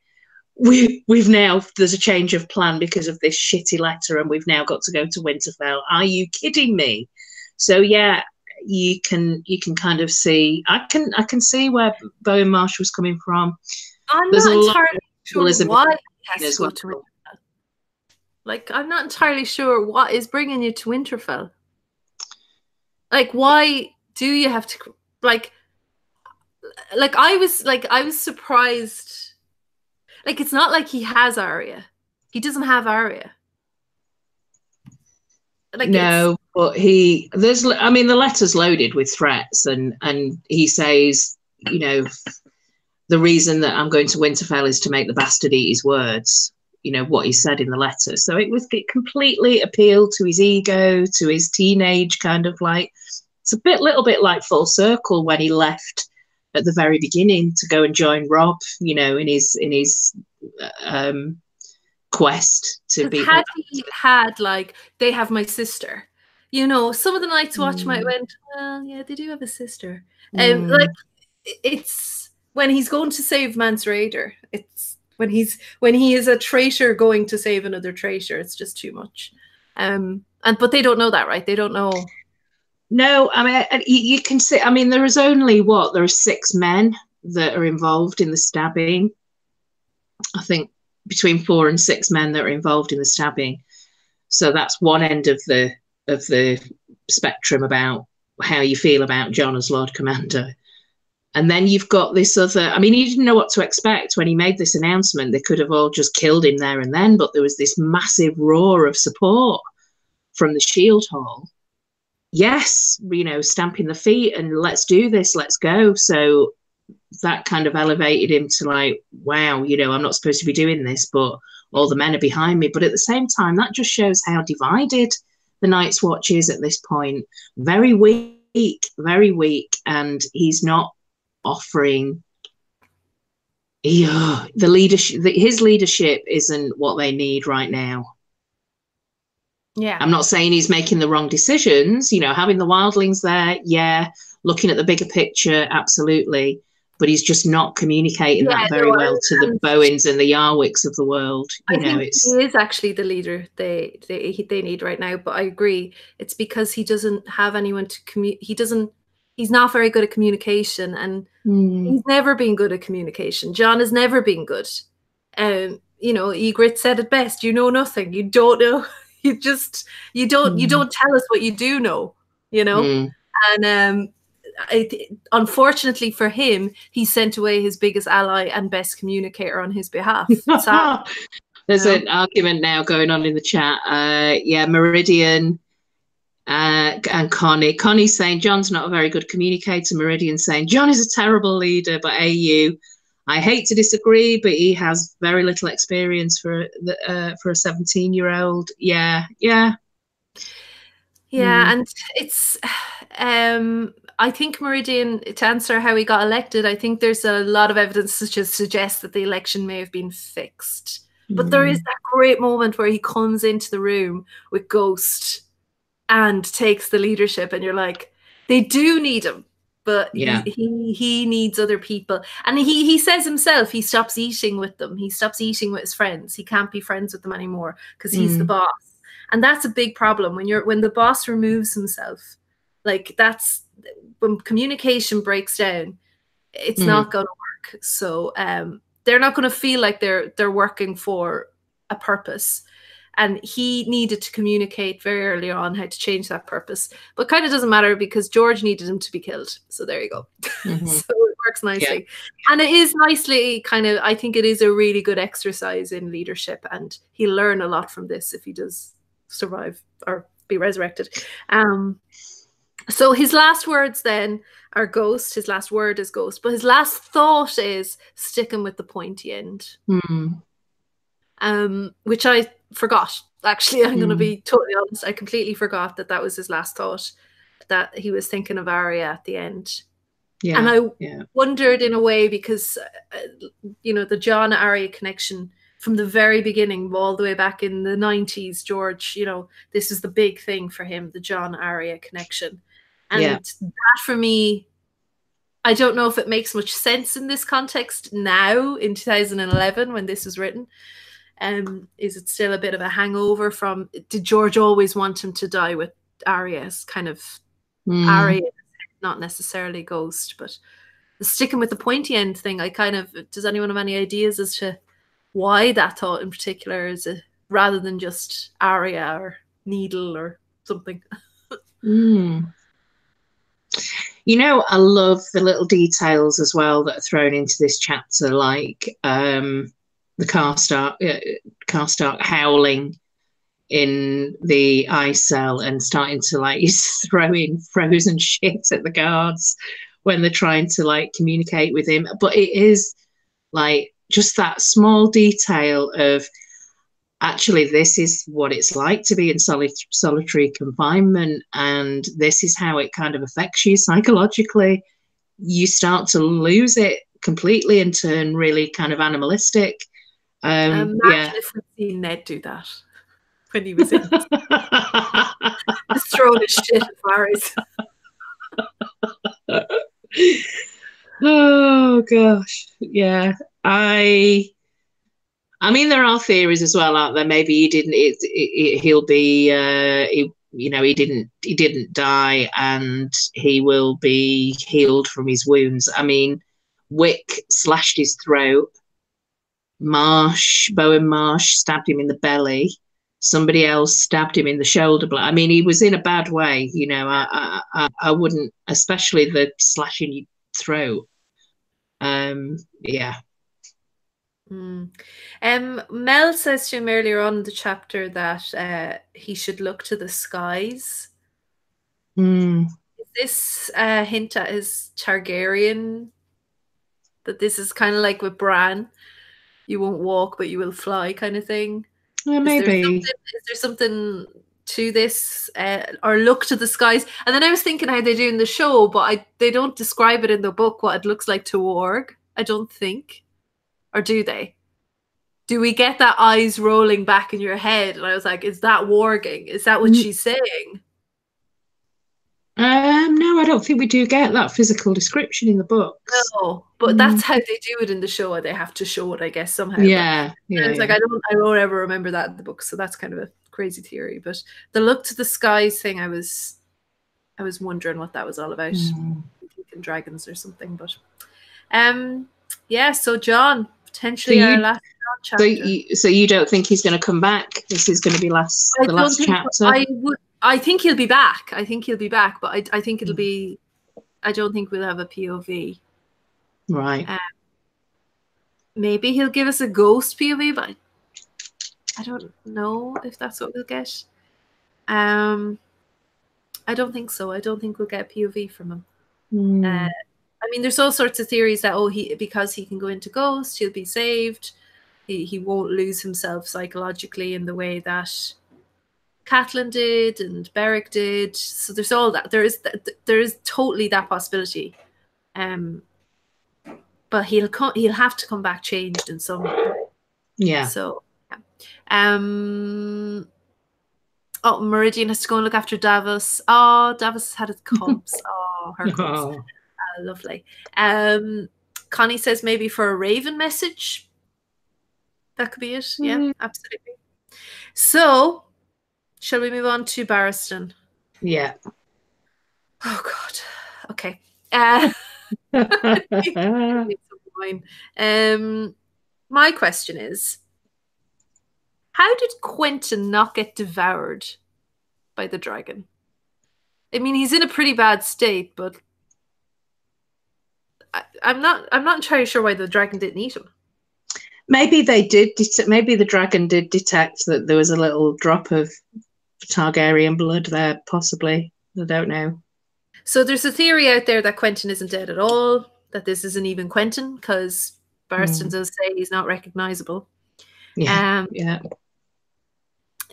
We've now, there's a change of plan because of this shitty letter, and we've now got to go to Winterfell. Are you kidding me? So yeah, you can kind of see, I can see where Bowen Marsh was coming from. I'm not entirely sure why he has to go to Winterfell. Like, I'm not entirely sure what is bringing you to Winterfell. Like, why do you have to, like I was surprised. Like, it's not like he has Arya. He doesn't have Arya. Like, no, but the letter's loaded with threats, and he says, you know, the reason that I'm going to Winterfell is to make the bastard eat his words. You know, what he said in the letter. So it completely appealed to his ego, to his teenage kind of, like, it's a little bit like full circle when he left at the very beginning to go and join Rob, you know, in his quest to be. Had he had, like, they have my sister, you know, some of the Night's Watch might have went, well, yeah, they do have a sister. Like, it's when he's going to save Mance Rayder, it's when he is a traitor going to save another traitor, it's just too much. But they don't know that, right? They don't know. No, I mean, you can see, I mean, there are 6 men that are involved in the stabbing. I think between 4 and 6 men that are involved in the stabbing. So that's one end of the spectrum about how you feel about Jon as Lord Commander. And then you've got this other, I mean, he didn't know what to expect when he made this announcement. They could have all just killed him there and then, but there was this massive roar of support from the Shield Hall. Yes, you know, stamping the feet and let's do this, let's go. So that kind of elevated him to, like, wow, you know, I'm not supposed to be doing this, but all the men are behind me. But at the same time, that just shows how divided the Night's Watch is at this point. Very weak, and he's not offering the leadership. His leadership isn't what they need right now. Yeah, I'm not saying he's making the wrong decisions, you know, having the wildlings there, yeah, looking at the bigger picture, absolutely, but he's just not communicating that very well to the Bowens and the Yarwicks of the world. You know, he is actually the leader they need right now. But I agree, it's because he doesn't have anyone to he's not very good at communication, and he's never been good at communication. Jon has never been good. You know, Ygritte said it best, you know nothing, you don't know. You don't tell us what you do know, you know? And unfortunately for him, he sent away his biggest ally and best communicator on his behalf. There's an argument now going on in the chat. Yeah, Meridian and Connie. Connie's saying Jon's not a very good communicator. Meridian saying Jon is a terrible leader, but AU, I hate to disagree, but he has very little experience for a 17-year-old. Yeah. And it's I think Meridian, to answer how he got elected, I think there's a lot of evidence to suggest that the election may have been fixed. But there is that great moment where he comes into the room with Ghost and takes the leadership, and you're like, they do need him, but he needs other people. And he says himself, he stops eating with them. He stops eating with his friends. He can't be friends with them anymore because he's the boss. And that's a big problem when the boss removes himself. Like, that's when communication breaks down, it's not going to work. So they're not going to feel like they're working for a purpose. And he needed to communicate very early on how to change that purpose. But kind of doesn't matter because George needed him to be killed. So there you go. So it works nicely. Yeah. And it is nicely I think it is a really good exercise in leadership. And he'll learn a lot from this if he does survive or be resurrected. So his last words then are Ghost. His last word is Ghost. But his last thought is sticking with the pointy end. Which I forgot. Actually, I'm going to be totally honest. I completely forgot that was his last thought, that he was thinking of Arya at the end. Yeah, and I wondered in a way because, the Jon-Arya connection from the very beginning, all the way back in the 90s, George, this is the big thing for him, the Jon-Arya connection. And that for me, I don't know if it makes much sense in this context now in 2011 when this was written. Is it still a bit of a hangover from, did George always want him to die with Arya's kind of Arya, not necessarily Ghost, but the sticking with the pointy end thing, does anyone have any ideas as to why that thought in particular is rather than just Arya or Needle or something? I love the little details as well that are thrown into this chapter, like the Karstark howling in the ice cell and starting to he's throwing frozen shit at the guards when they're trying to communicate with him. But it is just that small detail of actually this is what it's like to be in solitary confinement, and this is how it kind of affects you psychologically. You start to lose it completely and turn really kind of animalistic. Imagine if we'd seen Ned do that when he was in just throwing his shit at Varys. Oh gosh, yeah. I mean, there are theories as well, aren't there? Maybe he didn't. He'll be. He didn't die, and he will be healed from his wounds. I mean, Wick slashed his throat. Bowen Marsh stabbed him in the belly. Somebody else stabbed him in the shoulder. I mean, he was in a bad way. I wouldn't, especially the slashing your throat. Mel says to him earlier on in the chapter that he should look to the skies. Is this a hint at his Targaryen? That this is kind of like with Bran, you won't walk but you will fly kind of thing? Maybe. Is there something to this, or look to the skies? And then I was thinking how they do in the show, but they don't describe it in the book what it looks like to warg, I don't think. Or do they? Do we get that eyes rolling back in your head? And I was like, is that warging? Is that what she's saying? No, I don't think we do get that physical description in the books. No, but that's how they do it in the show. They have to show it, I guess, somehow. Yeah. It's like I don't ever remember that in the book, so that's kind of a crazy theory. But the look to the skies thing, I was wondering what that was all about. Thinking dragons or something, but so Jon, potentially our last chapter. So you don't think he's going to come back? This is going to be the last chapter? I think he'll be back. But I think it'll be I don't think we'll have a POV. Right. Maybe he'll give us a ghost POV, but I don't know if that's what we'll get. I don't think so. I don't think we'll get a POV from him. I mean, there's all sorts of theories that because he can go into ghost, he'll be saved. He won't lose himself psychologically in the way that Catelyn did and Beric did. So there's all that. There is totally that possibility. But he'll have to come back changed in some way. Yeah. So yeah. Oh, Meridian has to go and look after Davos. Oh, Davos had his cubs. Oh, her cubs. Oh. Lovely. Connie says maybe for a Raven message. That could be it. Yeah, absolutely. So, shall we move on to Barristan? Yeah. Oh God. Okay. My question is, how did Quentyn not get devoured by the dragon? I mean, he's in a pretty bad state, but I'm not entirely sure why the dragon didn't eat him. Maybe they did. Maybe the dragon did detect that there was a little drop of Targaryen blood there, possibly. I don't know. So there's a theory out there that Quentyn isn't dead at all, that this isn't even Quentyn, because Barristan does say he's not recognizable. Yeah.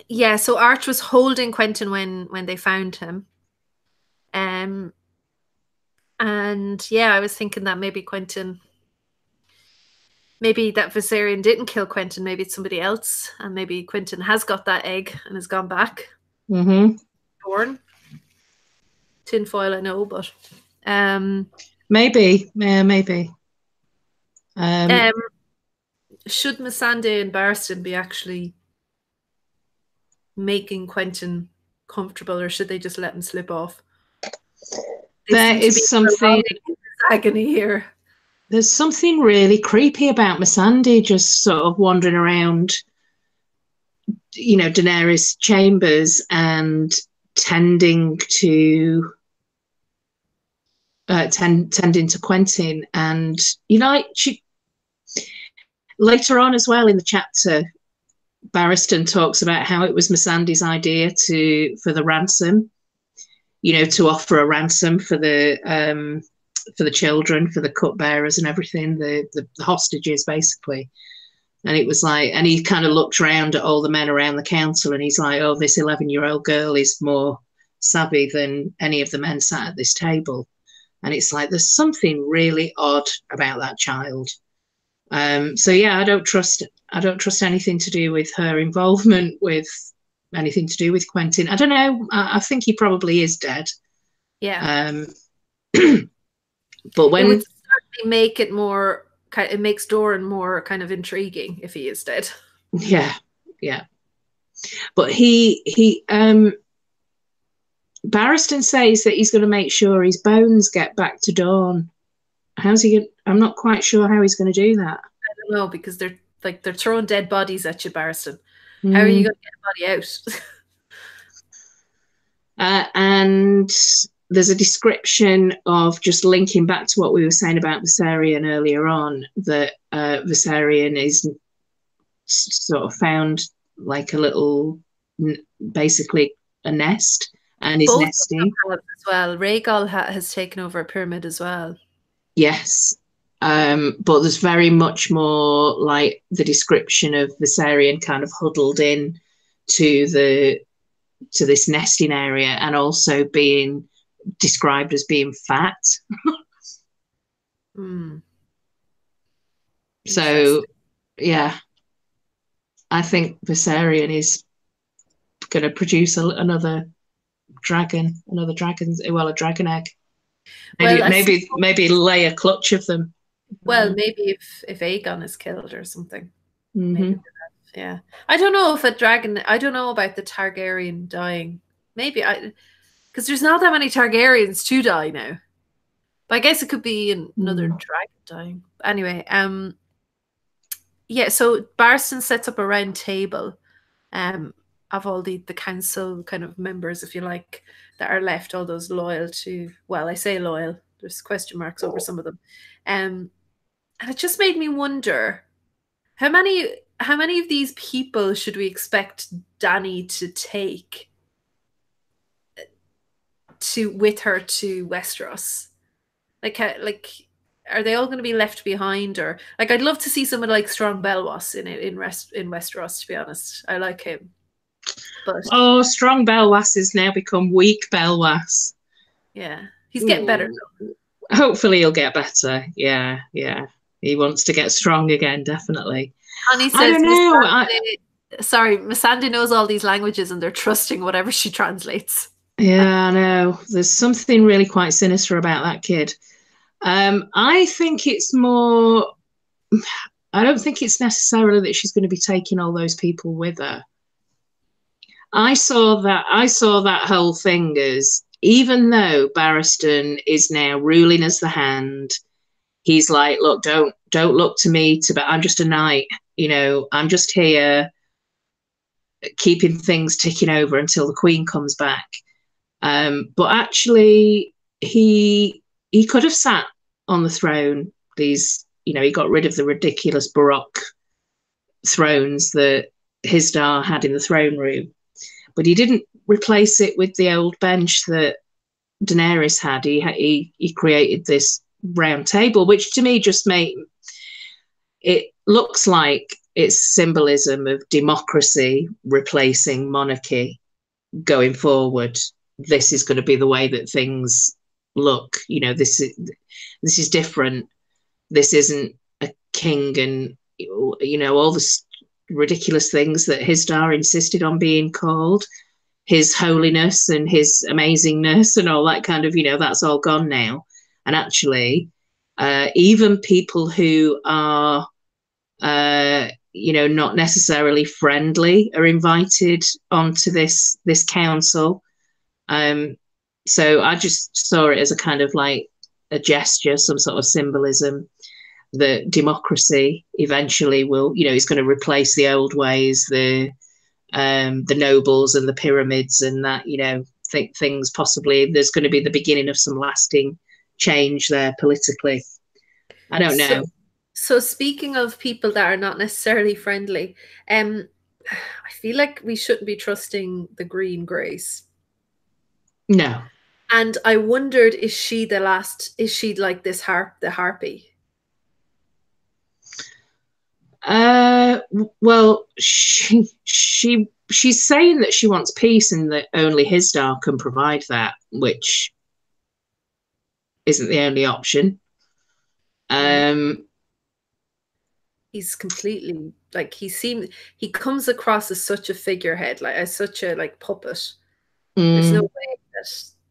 Yeah, so Arch was holding Quentyn when they found him. And yeah, I was thinking that maybe that Viserion didn't kill Quentyn, maybe it's somebody else, and maybe Quentyn has got that egg and has gone back. Born. Tinfoil, I know, but maybe. Yeah, maybe. Should Missandei and Barristan be actually making Quentyn comfortable, or should they just let him slip off? There is something agony here. There's something really creepy about Missandei just sort of wandering around, Daenerys' chambers and tending to Quentyn, and she later on as well in the chapter, Barristan talks about how it was Missandei's idea for the ransom, to offer a ransom for the children, for the cupbearers and everything, the hostages basically. And it was like, and he kind of looked around at all the men around the council, and he's like, oh, this 11-year-old girl is more savvy than any of the men sat at this table. And it's like, there's something really odd about that child. So yeah, I don't trust anything to do with her involvement with anything to do with Quentyn. I don't know. I think he probably is dead. Yeah. But when it would certainly make it more, it makes Doran more kind of intriguing if he is dead. Yeah. But Barristan says that he's going to make sure his bones get back to Dawn. How's he? I'm not quite sure how he's going to do that. I don't know, because they're throwing dead bodies at you, Barristan. How are you going to get a body out? And there's a description of, just linking back to what we were saying about Viserion earlier on, that Viserion is sort of found like a little, basically a nest, and is nesting as well. Rhaegal has taken over a pyramid as well. Yes. But there's very much more like the description of Viserion kind of huddled in to this nesting area, and also being described as being fat. So yeah, I think Viserion is going to produce a dragon egg. Maybe lay a clutch of them. Well, maybe if Aegon is killed or something. Maybe yeah. I don't know if a dragon, I don't know about the Targaryen dying. Maybe because there's not that many Targaryens to die now. But I guess it could be another dragon dying. Anyway, yeah, so Barristan sets up a round table of all the council kind of members, if you like, that are left, all those loyal to, well, I say loyal, There's question marks over some of them. And it just made me wonder, how many of these people should we expect Dany to take with her to Westeros? Like are they all going to be left behind? Or like, I'd love to see someone like Strong Belwas in Westeros, to be honest. I like him. But Strong Belwas has now become weak Belwas. Yeah. He's getting better though. Hopefully he'll get better. Yeah. He wants to get strong again, definitely. Connie says, I don't know. Missandei knows all these languages and they're trusting whatever she translates. Yeah, I know. There's something really quite sinister about that kid. I think it's more... I don't think it's necessarily that she's going to be taking all those people with her. I saw that whole thing as, even though Barristan is now ruling as the Hand, he's like, look, don't look to me but I'm just a knight, I'm just here keeping things ticking over until the Queen comes back. But actually he could have sat on the throne. He got rid of the ridiculous Baroque thrones that Hisdar had in the throne room, but he didn't replace it with the old bench that Daenerys had. He created this round table, which to me just it looks like it's symbolism of democracy replacing monarchy going forward. This is going to be the way that things look. This is different. This isn't a king and all the ridiculous things that Hisdar insisted on being called, his holiness and his amazingness and all that kind of, that's all gone now. And actually, even people who are, not necessarily friendly are invited onto this council. So I just saw it as a kind of like a gesture, some sort of symbolism that democracy eventually will, is going to replace the old ways, the nobles and the pyramids and that, things possibly there's going to be the beginning of some lasting change there politically. I don't know. So speaking of people that are not necessarily friendly, I feel like we shouldn't be trusting the Green Grace. No. And I wondered, is she like this the Harpy? Well, she's saying that she wants peace and that only Hisdar can provide that, which isn't the only option. He's completely like he comes across as such a figurehead, like as such a puppet. There's no way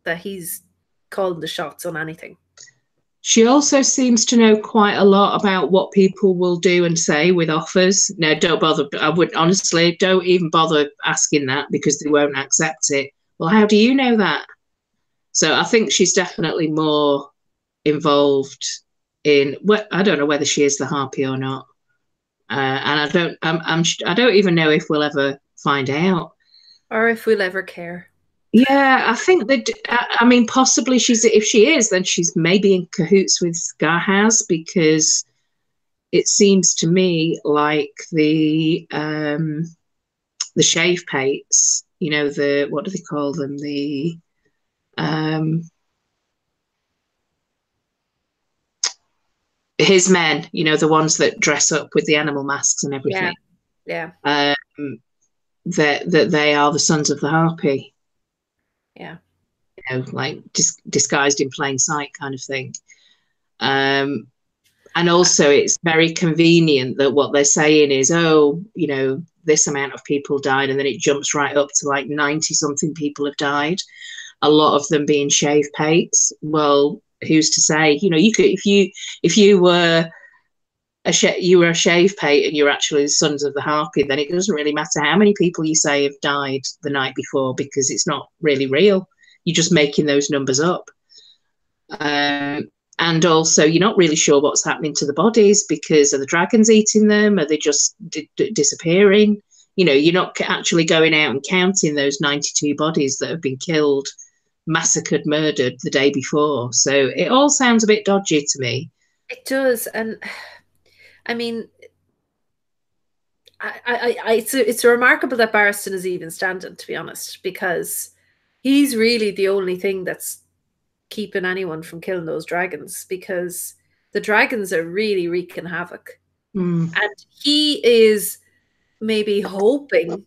that he's calling the shots on anything. She also seems to know quite a lot about what people will do and say with offers. No, don't bother. I would honestly, don't even bother asking that because they won't accept it. Well, how do you know that? So I think she's definitely more involved in. I don't know whether she is the Harpy or not, and I don't even know if we'll ever find out, or if we'll ever care. Yeah, I think that, possibly if she is, then she's maybe in cahoots with Garhaz, because it seems to me like the shave pates, what do they call them? His men, the ones that dress up with the animal masks and everything. Yeah. That they are the sons of the Harpy. Yeah. Like disguised in plain sight kind of thing. And also it's very convenient that what they're saying is, this amount of people died, and then it jumps right up to like 90 something people have died, a lot of them being shave pates. Well, who's to say? You could, if you were a shave pate and you're actually the sons of the Harpy, then it doesn't really matter how many people you say have died the night before, because it's not really real. You're just making those numbers up. And also, you're not really sure what's happening to the bodies, because are the dragons eating them? Are they just disappearing? You're not actually going out and counting those 92 bodies that have been killed massacred, murdered the day before. So it all sounds a bit dodgy to me. It does. And I mean, it's remarkable that Barristan is even standing, to be honest, because he's really the only thing that's keeping anyone from killing those dragons, because the dragons are really wreaking havoc. And he is maybe hoping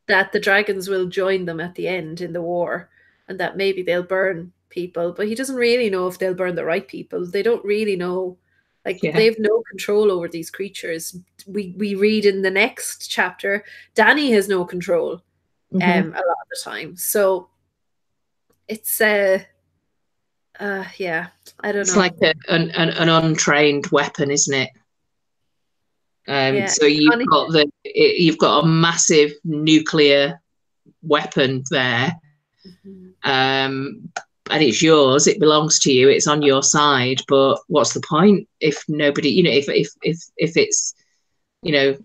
that the dragons will join them at the end in the war, and that maybe they'll burn people, but he doesn't really know if they'll burn the right people. They don't really know. Like, they have no control over these creatures. We read in the next chapter, Dany has no control a lot of the time. So it's yeah, I don't know. It's like an untrained weapon, isn't it? So you've got a massive nuclear weapon there, and it's yours. It belongs to you. It's on your side. But what's the point if nobody, if it's,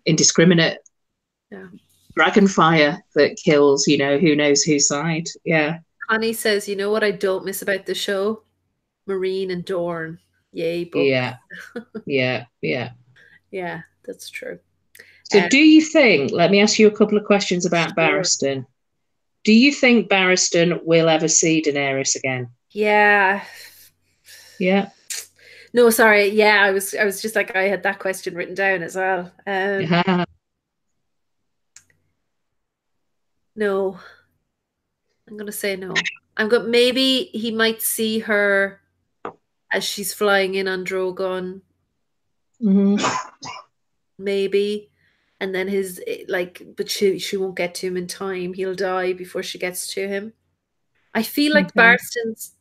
indiscriminate dragon fire that kills, who knows whose side? Yeah. Connie says, you know what I don't miss about the show? Marine and Dorne. Yay, book. Yeah. Yeah. Yeah, that's true. So do you think, let me ask you a couple of questions about Barristan. Do you think Barristan will ever see Daenerys again? Yeah. Yeah. No, sorry. Yeah, I was just like, I had that question written down as well. No. I'm gonna say no. Maybe he might see her as she's flying in on Drogon. Maybe. And then but she won't get to him in time. He'll die before she gets to him. I feel like Barristan's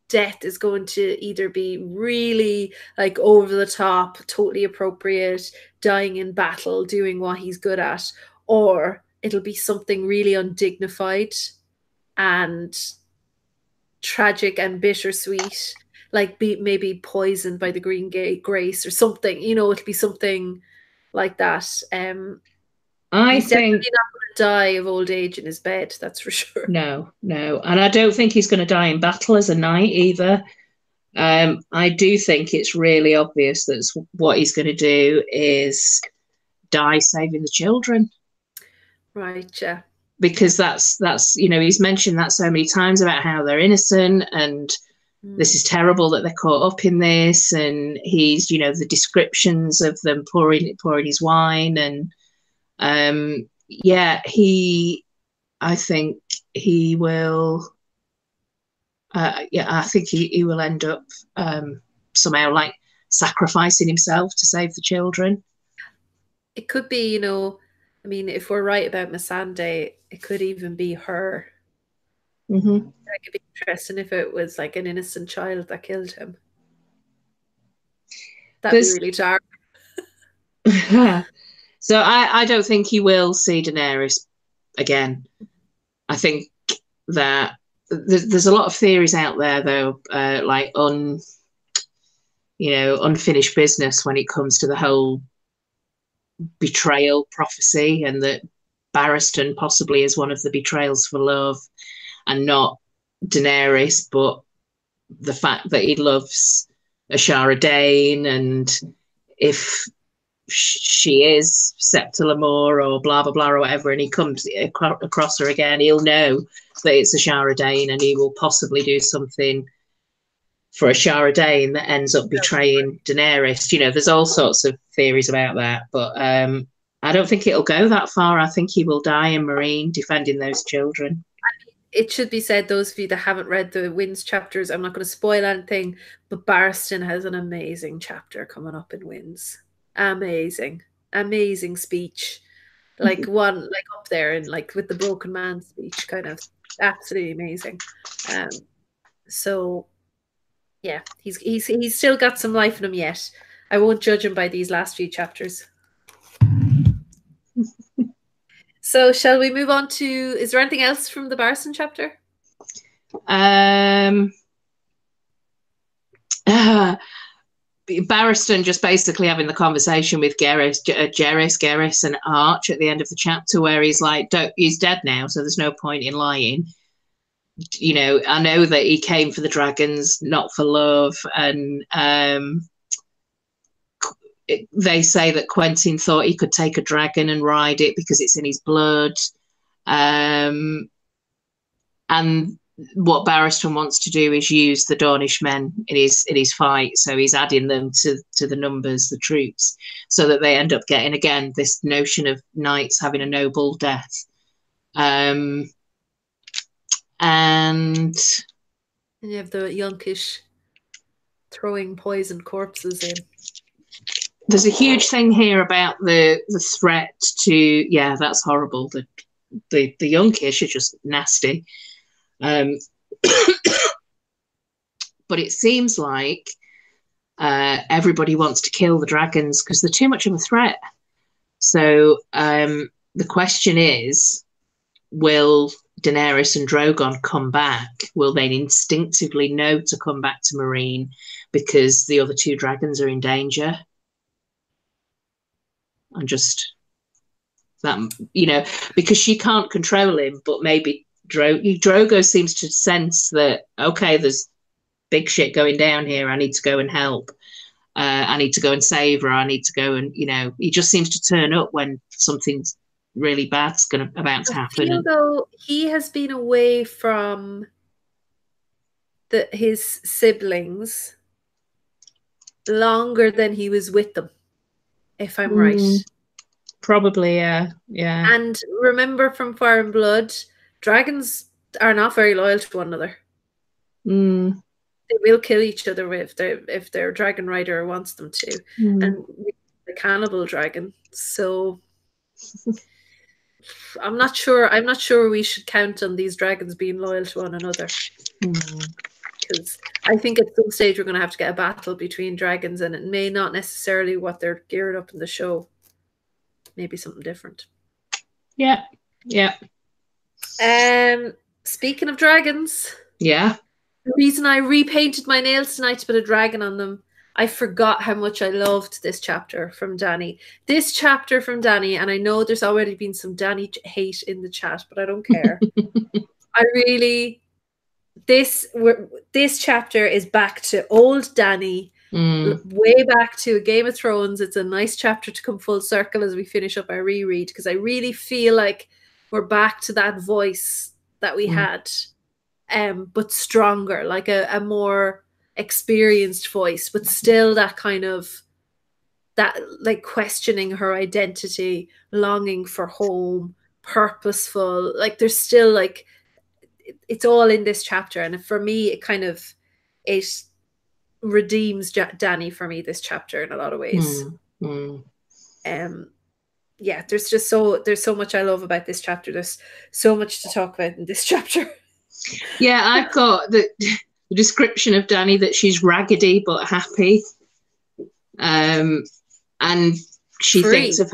death is going to either be really like over the top, totally appropriate, dying in battle, doing what he's good at, or it'll be something really undignified and tragic and bittersweet, like maybe poisoned by the Green Grace or something. It'll be something like that. He's definitely not going to die of old age in his bed, that's for sure. No. And I don't think he's going to die in battle as a knight either. I do think it's really obvious that what he's going to do is die saving the children. Right, yeah. Because that's he's mentioned that so many times about how they're innocent and this is terrible that they're caught up in this, and he's the descriptions of them pouring his wine, and I think he will I think he will end up somehow like sacrificing himself to save the children. It could be, if we're right about Missandei, it could even be her. That could be interesting if it was like an innocent child that killed him. That'd be really dark. So I don't think he will see Daenerys again. I think that there's a lot of theories out there, though, like unfinished business when it comes to the whole betrayal prophecy, and that Barristan possibly is one of the betrayals for love, and not Daenerys, but the fact that he loves Ashara Dane, and if she is Sept or blah blah blah or whatever, and he comes across her again, he'll know that it's Ashara Dane, and he will possibly do something for Ashara Dane that ends up betraying Daenerys. There's all sorts of theories about that, but I don't think it'll go that far. I think he will die in Marine defending those children. It should be said, those of you that haven't read the Winds chapters, I'm not going to spoil anything, but Barristan has an amazing chapter coming up in Winds. Amazing speech, like up there, and like with the broken man speech, kind of absolutely amazing. So yeah, he's still got some life in him yet. I won't judge him by these last few chapters. So shall we move on to, is there anything else from the Barristan chapter? Barristan just basically having the conversation with Gerris and Arch at the end of the chapter, where he's like, he's dead now, so there's no point in lying. you know, I know that he came for the dragons, not for love. And they say that Quentyn thought he could take a dragon and ride it because it's in his blood. And what Barristan wants to do is use the Dornish men in his fight. So he's adding them to the numbers, the troops, so that they end up getting, again, this notion of knights having a noble death. And you have the Yunkish throwing poisoned corpses in. There's a huge thing here about the threat to, yeah, that's horrible. The Yunkish are just nasty. But it seems like everybody wants to kill the dragons because they're too much of a threat. So the question is, will Daenerys and Drogon come back? Will they instinctively know to come back to Meereen because the other two dragons are in danger? And just that, you know, because she can't control him, but maybe Drogo seems to sense that, okay, there's big shit going down here. I need to go and help. I need to go and save her. I need to go and, you know, he just seems to turn up when something's really bad's about to happen. I feel though he has been away from his siblings longer than he was with them, if I'm right. Probably, yeah. And remember from Fire and Blood, dragons are not very loyal to one another. They will kill each other if their dragon rider wants them to. And the cannibal dragon. So I'm not sure we should count on these dragons being loyal to one another. Because I think at some stage we're going to have to get a battle between dragons, and it may not necessarily what they're geared up in the show. Maybe something different. Yeah. Speaking of dragons. Yeah. The reason I repainted my nails tonight to put a dragon on them, I forgot how much I loved this chapter from Dany. This chapter from Dany, and I know there's already been some Dany hate in the chat, but I don't care. This chapter is back to old Dany, way back to Game of Thrones. It's a nice chapter to come full circle as we finish up our reread, because I really feel like we're back to that voice that we had, but stronger, like a more experienced voice, but still that kind of, that like questioning her identity, longing for home, purposeful. Like there's still like, it's all in this chapter, and for me it redeems Dany for me, this chapter, in a lot of ways. Yeah, there's so much I love about this chapter. There's so much to talk about in this chapter. Yeah, I've got the description of Dany, that she's raggedy but happy, and she thinks of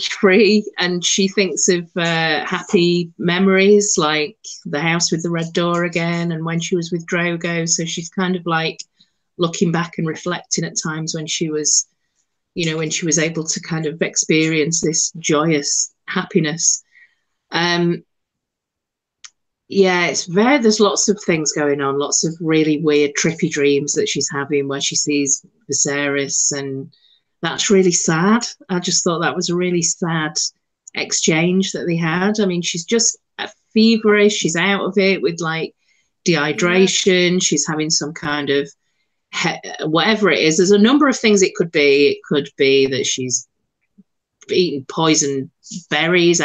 free, and she thinks of happy memories, like the house with the red door again, and when she was with Drogo. So she's kind of like looking back and reflecting at times when she was, you know, when she was able to kind of experience this joyous happiness. Yeah, there's lots of things going on, lots of really weird, trippy dreams that she's having where she sees Viserys, and that's really sad. I just thought that was a really sad exchange that they had. I mean, she's just feverish. She's out of it with like dehydration. She's having some kind of whatever it is. There's a number of things it could be. It could be that she's eaten poisoned berries.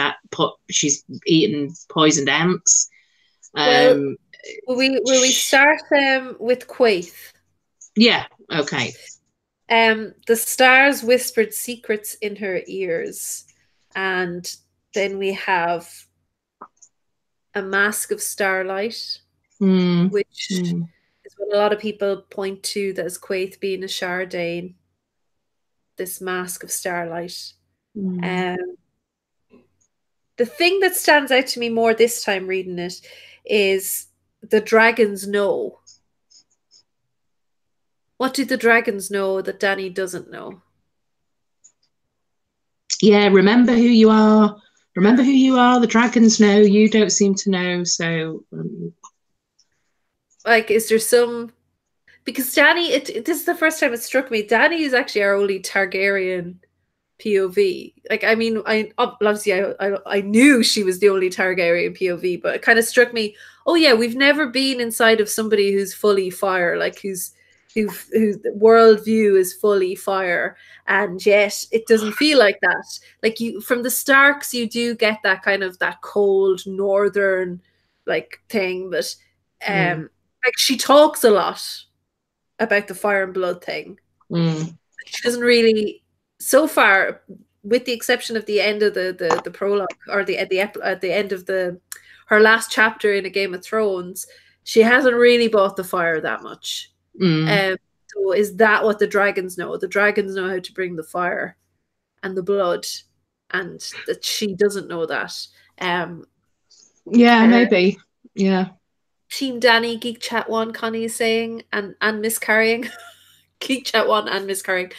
She's eaten poisoned ants. Will we start with Quaithe? Yeah. Okay. The stars whispered secrets in her ears, and then we have a mask of starlight, which is what a lot of people point to as Quaithe being a Shardane. This mask of starlight. The thing that stands out to me more this time reading it is the dragons know. What do the dragons know that Dany doesn't know? Yeah, remember who you are. Remember who you are. The dragons know. You don't seem to know. So like, is there some, because Dany, this is the first time it struck me, Dany is actually our only Targaryen POV. Like, I mean, obviously I knew she was the only Targaryen POV, but it kind of struck me, oh yeah, we've never been inside of somebody who's fully fire, like whose worldview is fully fire, and yet it doesn't feel like that. Like, you, from the Starks, you do get that kind of that cold northern like thing, but like, she talks a lot about the fire and blood thing. She doesn't really, so far, with the exception of the end of the prologue, or at the end of her last chapter in A Game of Thrones, she hasn't really bought the fire that much. So is that what the dragons know? The dragons know how to bring the fire and the blood, and that she doesn't know that. Yeah, maybe. Yeah. Team Dany, Geek Chat 1, Connie is saying, and miscarrying. Geek Chat 1 and miscarrying.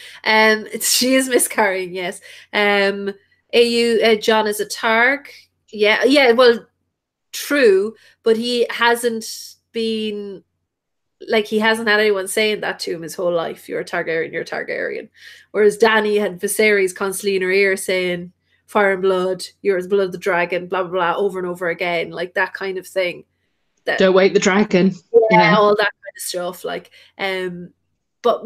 She is miscarrying, yes. AU John is a Targ. Yeah, well, true, but he hasn't been, like, he hasn't had anyone saying that to him his whole life. You're a Targaryen, you're a Targaryen. Whereas Dany had Viserys constantly in her ear saying, fire and blood, you're the blood of the dragon, blah, blah, blah, over and over again, like that kind of thing. Don't wake the dragon. Yeah, all that kind of stuff. Like, but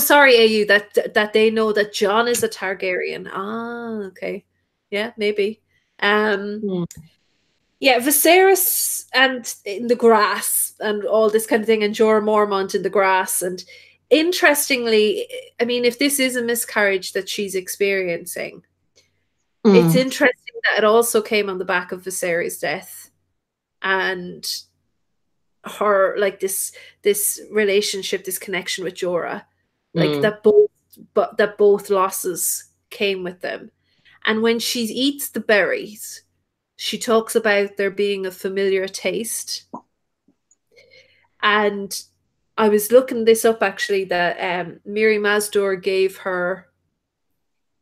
sorry, AU, that they know that Jon is a Targaryen. Ah, okay. Yeah, maybe. Yeah, Viserys and in the grass and all this kind of thing, and Jorah Mormont in the grass. And interestingly, I mean, if this is a miscarriage that she's experiencing, it's interesting that it also came on the back of Viserys' death, and her, like, this relationship, this connection with Jorah, like that both losses came with them. And when she eats the berries, she talks about there being a familiar taste. And I was looking this up, actually, that Miri Mazdor gave her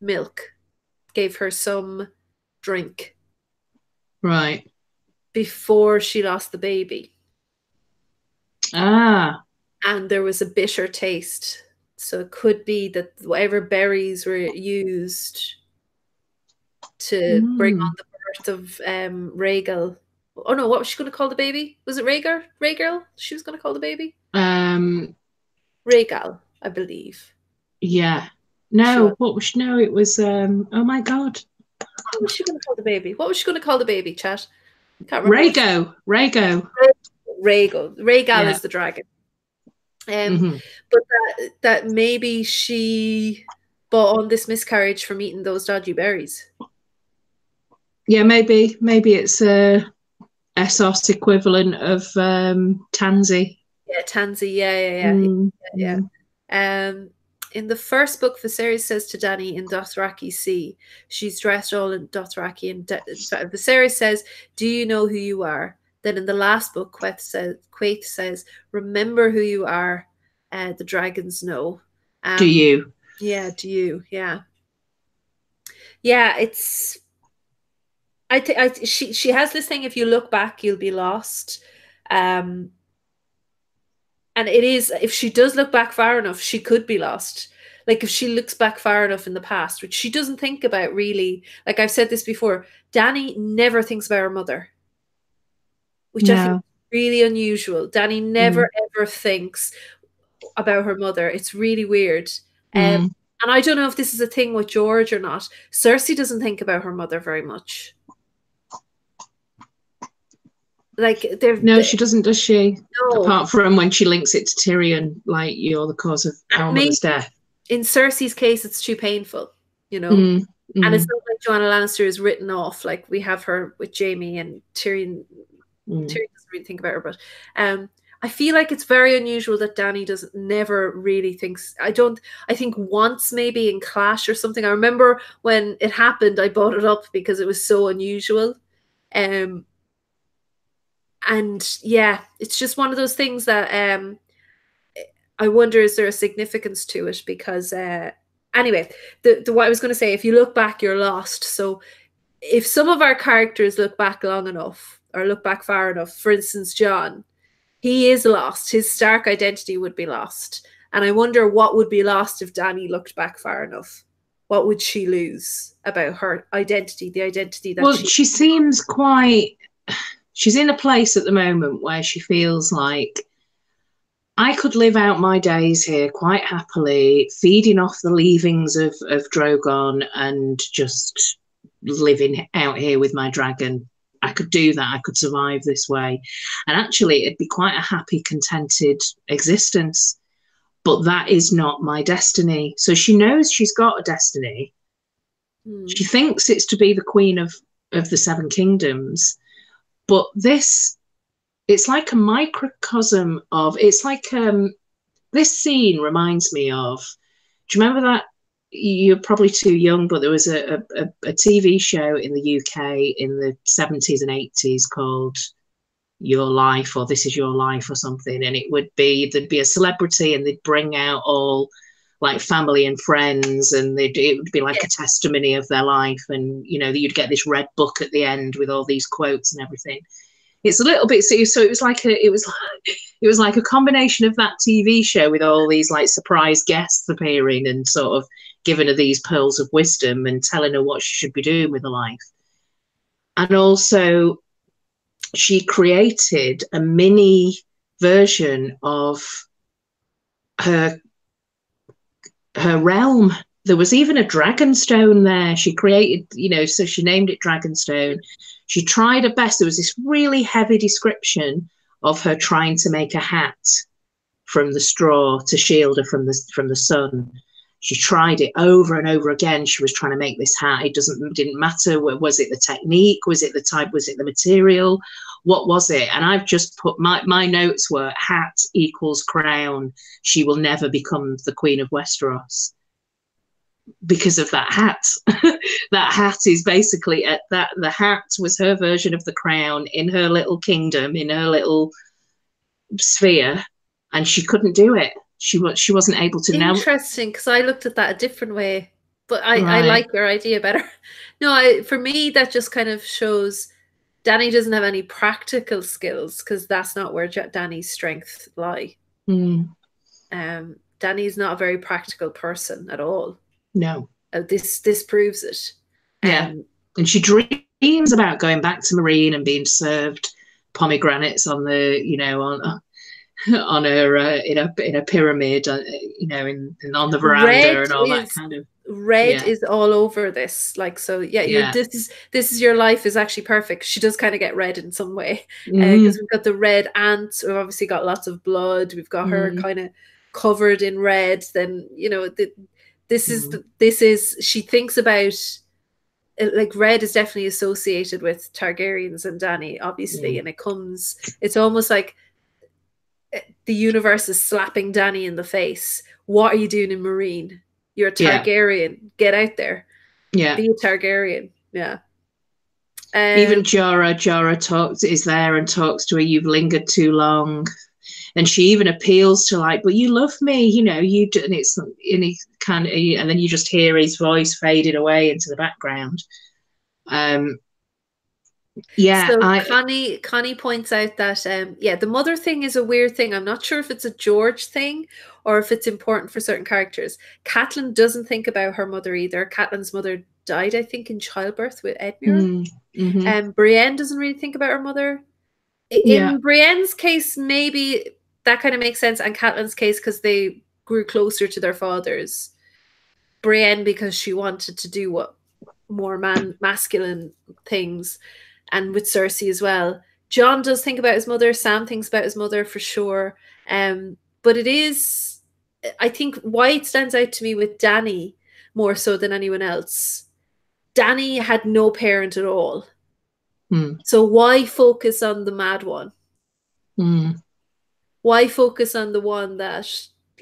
milk, gave her some drink, right, before she lost the baby. And there was a bitter taste. So it could be that whatever berries were used to bring on the birth of Rhaegal. Oh no, what was she going to call the baby? Was it Rhaegar? Rhaegal? She was going to call the baby? Rhaegal, I believe. Yeah. No, sure. It was oh my god. What was she going to call the baby? What was she going to call the baby, chat? I can't remember. Rhaegal. Rhaegal is the dragon. But that maybe she bought on this miscarriage from eating those dodgy berries. Yeah, maybe it's a Essos equivalent of tansy. Yeah, tansy. Yeah. In the first book, Viserys says to Dany in Dothraki Sea, she's dressed all in Dothraki, and Viserys says, "Do you know who you are?" Then in the last book, Quaithe says, "Remember who you are. The dragons know." Do you? Yeah, do you? Yeah. Yeah, it's... she has this thing, if you look back, you'll be lost. And it is, if she does look back far enough, she could be lost. Like, if she looks back far enough in the past, which she doesn't think about really. Like, I've said this before, Dany never thinks about her mother, which I think is really unusual. Dany never, ever thinks about her mother. It's really weird. And I don't know if this is a thing with George or not. Cersei doesn't think about her mother very much. Like, she doesn't, does she? No. Apart from when she links it to Tyrion, like, you're the cause of our mother's death. In Cersei's case, it's too painful, you know. And it's not like Joanna Lannister is written off. Like, we have her with Jaime, and Tyrion. Tyrion doesn't really think about her, but I feel like it's very unusual that Dany never really thinks. I think once maybe in Clash or something. I remember when it happened, I brought it up because it was so unusual. And yeah, it's just one of those things that I wonder, is there a significance to it? Because anyway, what I was going to say, if you look back, you're lost. So if some of our characters look back long enough, or look back far enough, for instance, Jon, He is lost. His Stark identity would be lost. And I wonder what would be lost if Dany looked back far enough. What would she lose about her identity, the identity that she seems quite... She's in a place at the moment where she feels like, I could live out my days here quite happily, feeding off the leavings of Drogon and just living out here with my dragon. I could do that. I could survive this way. And actually, it'd be quite a happy, contented existence. But that is not my destiny. So she knows she's got a destiny. She thinks it's to be the queen of the Seven Kingdoms. But this, it's like a microcosm of, it's like, this scene reminds me of, do you remember that? You're probably too young, but there was a TV show in the UK in the 70s and 80s called Your Life, or This Is Your Life, or something. And it would be, there'd be a celebrity and they'd bring out all like family and friends, and it would be like a testimony of their life. And, you know, you'd get this red book at the end with all these quotes and everything. It's a little bit, so it was like a combination of that TV show with all these like surprise guests appearing and sort of giving her these pearls of wisdom and telling her what she should be doing with her life. And also she created a mini version of her realm. There was even a dragonstone there. She created, you know, so she named it Dragonstone. She tried her best. There was this really heavy description of her trying to make a hat from the straw to shield her from the sun. She tried it over and over again. She was trying to make this hat. It didn't matter. Was it the technique? Was it the type? Was it the material? What was it? And I've just put my notes were hat equals crown. She will never become the Queen of Westeros because of that hat. That hat is basically the hat was her version of the crown in her little kingdom, in her little sphere, and she couldn't do it. She wasn't able to. Interesting, because I looked at that a different way, but I like your idea better. No, for me that just kind of shows Dany doesn't have any practical skills, because that's not where Dany's strengths lie. Dany's not a very practical person at all. No. This proves it. Yeah. And she dreams about going back to Marine and being served pomegranates on the, you know, on her in a pyramid, you know, on the veranda and all that kind of. Red is all over this, like, so this is your life is actually perfect. She does kind of get red in some way, because we've got the red ants. We've obviously got lots of blood. We've got her kind of covered in red. Then, you know, this is she thinks about, like, red is definitely associated with Targaryens and Dany, obviously, and it's almost like the universe is slapping Dany in the face. What are you doing in Marine? You're a Targaryen. Get out there. Yeah. Be a Targaryen. Yeah. Even Jorah is there and talks to her. You've lingered too long. And she even appeals to, like, but you love me, you know, you do. And he kind of, and then you just hear his voice fading away into the background. So Connie points out that the mother thing is a weird thing. I'm not sure if it's a George thing or if it's important for certain characters. Catelyn doesn't think about her mother either. Catelyn's mother died, I think, in childbirth with Edmure. Brienne doesn't really think about her mother. In Brienne's case, maybe that kind of makes sense, and Catelyn's case because they grew closer to their fathers. Brienne because she wanted to do what more masculine things. And with Cersei as well. Jon does think about his mother. Sam thinks about his mother for sure. But it is, I think, why it stands out to me with Dany more so than anyone else. Dany had no parent at all. So why focus on the mad one? Why focus on the one that,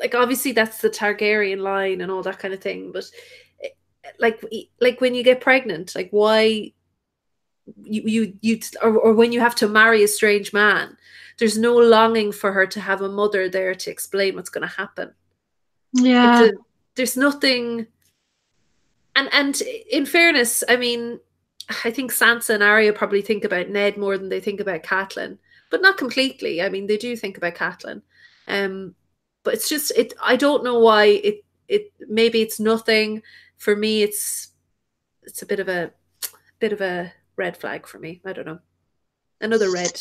like, obviously that's the Targaryen line and all that kind of thing. But like when you get pregnant, like, why... or when you have to marry a strange man, there's no longing for her to have a mother there to explain what's going to happen. There's nothing. And in fairness, I mean, I think Sansa and Arya probably think about Ned more than they think about Catelyn, but not completely. I mean, they do think about Catelyn, but it's just I don't know why it maybe it's nothing for me. It's a bit of a red flag for me. I don't know. Another red.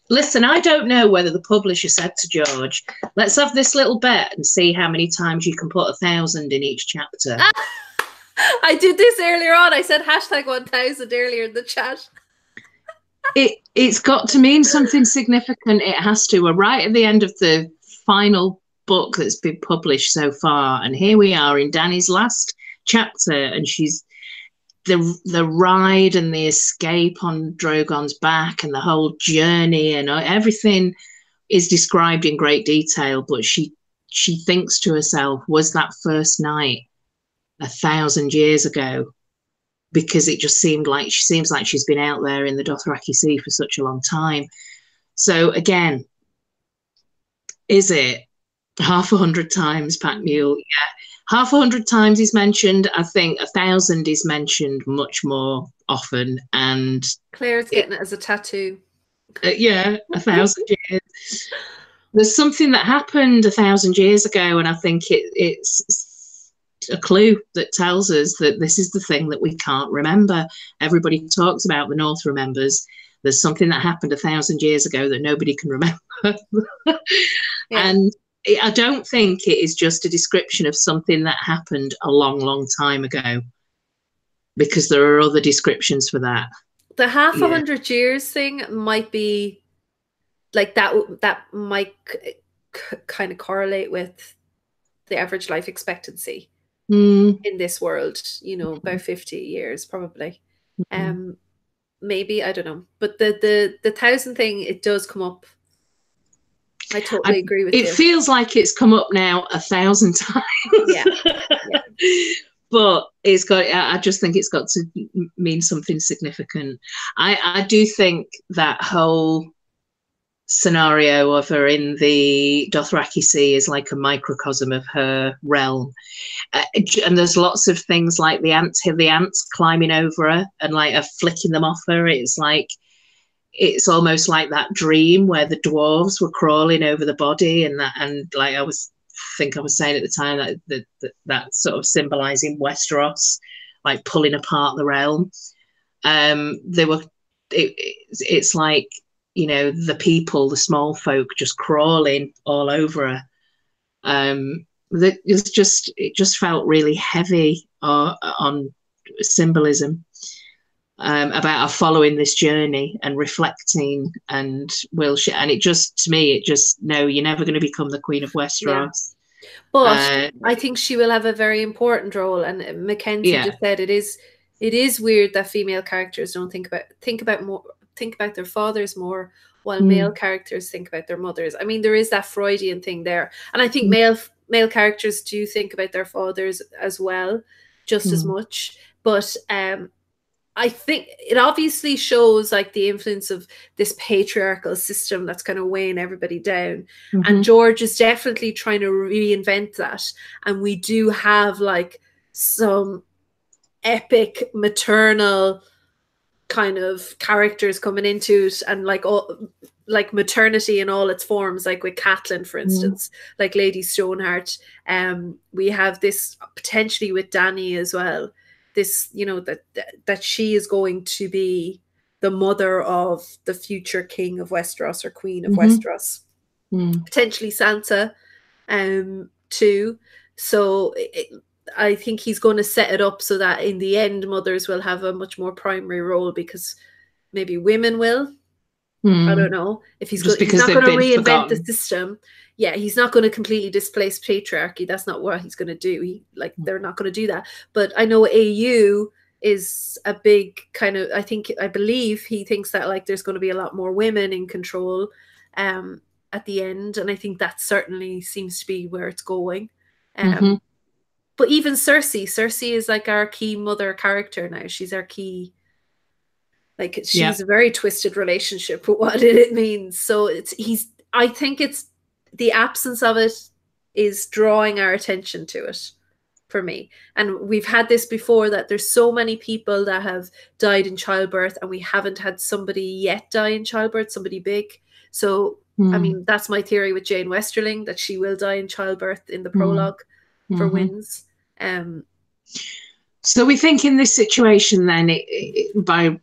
Listen, I don't know whether the publisher said to George, let's have this little bet and see how many times you can put 1,000 in each chapter. I did this earlier on. I said #1000 earlier in the chat. It's got to mean something significant. It has to. We're right at the end of the final book that's been published so far. And here we are in Dany's last chapter, and she's the ride and the escape on Drogon's back and the whole journey and everything is described in great detail. But she thinks to herself, was that first night 1,000 years ago? Because it just seems like she's been out there in the Dothraki Sea for such a long time. So again, is it 100 times, Pat Mule? Yeah, 100 times is mentioned. I think 1,000 is mentioned much more often. And Claire's getting it as a tattoo. Yeah, 1,000 years. There's something that happened 1,000 years ago, and I think it's a clue that tells us that this is the thing that we can't remember. Everybody talks about the North remembers. There's something that happened 1,000 years ago that nobody can remember. Yeah. And I don't think it is just a description of something that happened a long, long time ago, because there are other descriptions for that. The 100 years thing might be like that might kind of correlate with the average life expectancy in this world, you know, about 50 years probably. Maybe, I don't know, but the 1,000 thing, it does come up. I totally agree with you. It feels like it's come up now 1,000 times. Yeah. But it's got, I just think it's got to mean something significant. I do think that whole scenario of her in the Dothraki Sea is like a microcosm of her realm. And there's lots of things like the ants climbing over her and like her flicking them off her. It's like, it's almost like that dream where the dwarves were crawling over the body, and like I was saying at the time that sort of symbolizing Westeros, like pulling apart the realm. It's like, you know, the people, the small folk, just crawling all over her. It just felt really heavy on symbolism. About her following this journey and reflecting, and and it just, to me, it just, no, you're never going to become the Queen of Westeros. Yeah. But I think she will have a very important role, and Mackenzie just said it is weird that female characters don't think about their fathers more, while male characters think about their mothers. I mean, there is that Freudian thing there, and I think male characters do think about their fathers as well, just as much. But I think it obviously shows like the influence of this patriarchal system that's kind of weighing everybody down. And George is definitely trying to reinvent that. And we do have like some epic maternal kind of characters coming into it, and like all, like maternity in all its forms, like with Catelyn, for instance, like Lady Stoneheart. We have this potentially with Dany as well. This, you know, that she is going to be the mother of the future king of Westeros, or queen of Westeros. Potentially Sansa, too. So I think he's going to set it up so that in the end, mothers will have a much more primary role, because maybe women will. I don't know if he's not going to reinvent the system. Yeah, he's not going to completely displace patriarchy. That's not what he's going to do. They're not going to do that. But I know AU is a big kind of, I believe he thinks that like there's going to be a lot more women in control at the end. And I think that certainly seems to be where it's going. But even Cersei is like our key mother character now. She's our key, like she's a very twisted relationship with what it means. So I think it's the absence of it is drawing our attention to it for me. And we've had this before, that there's so many people that have died in childbirth and we haven't had somebody yet die in childbirth, somebody big. So I mean, that's my theory with Jane Westerling, that she will die in childbirth in the prologue for wins. So we think in this situation then, by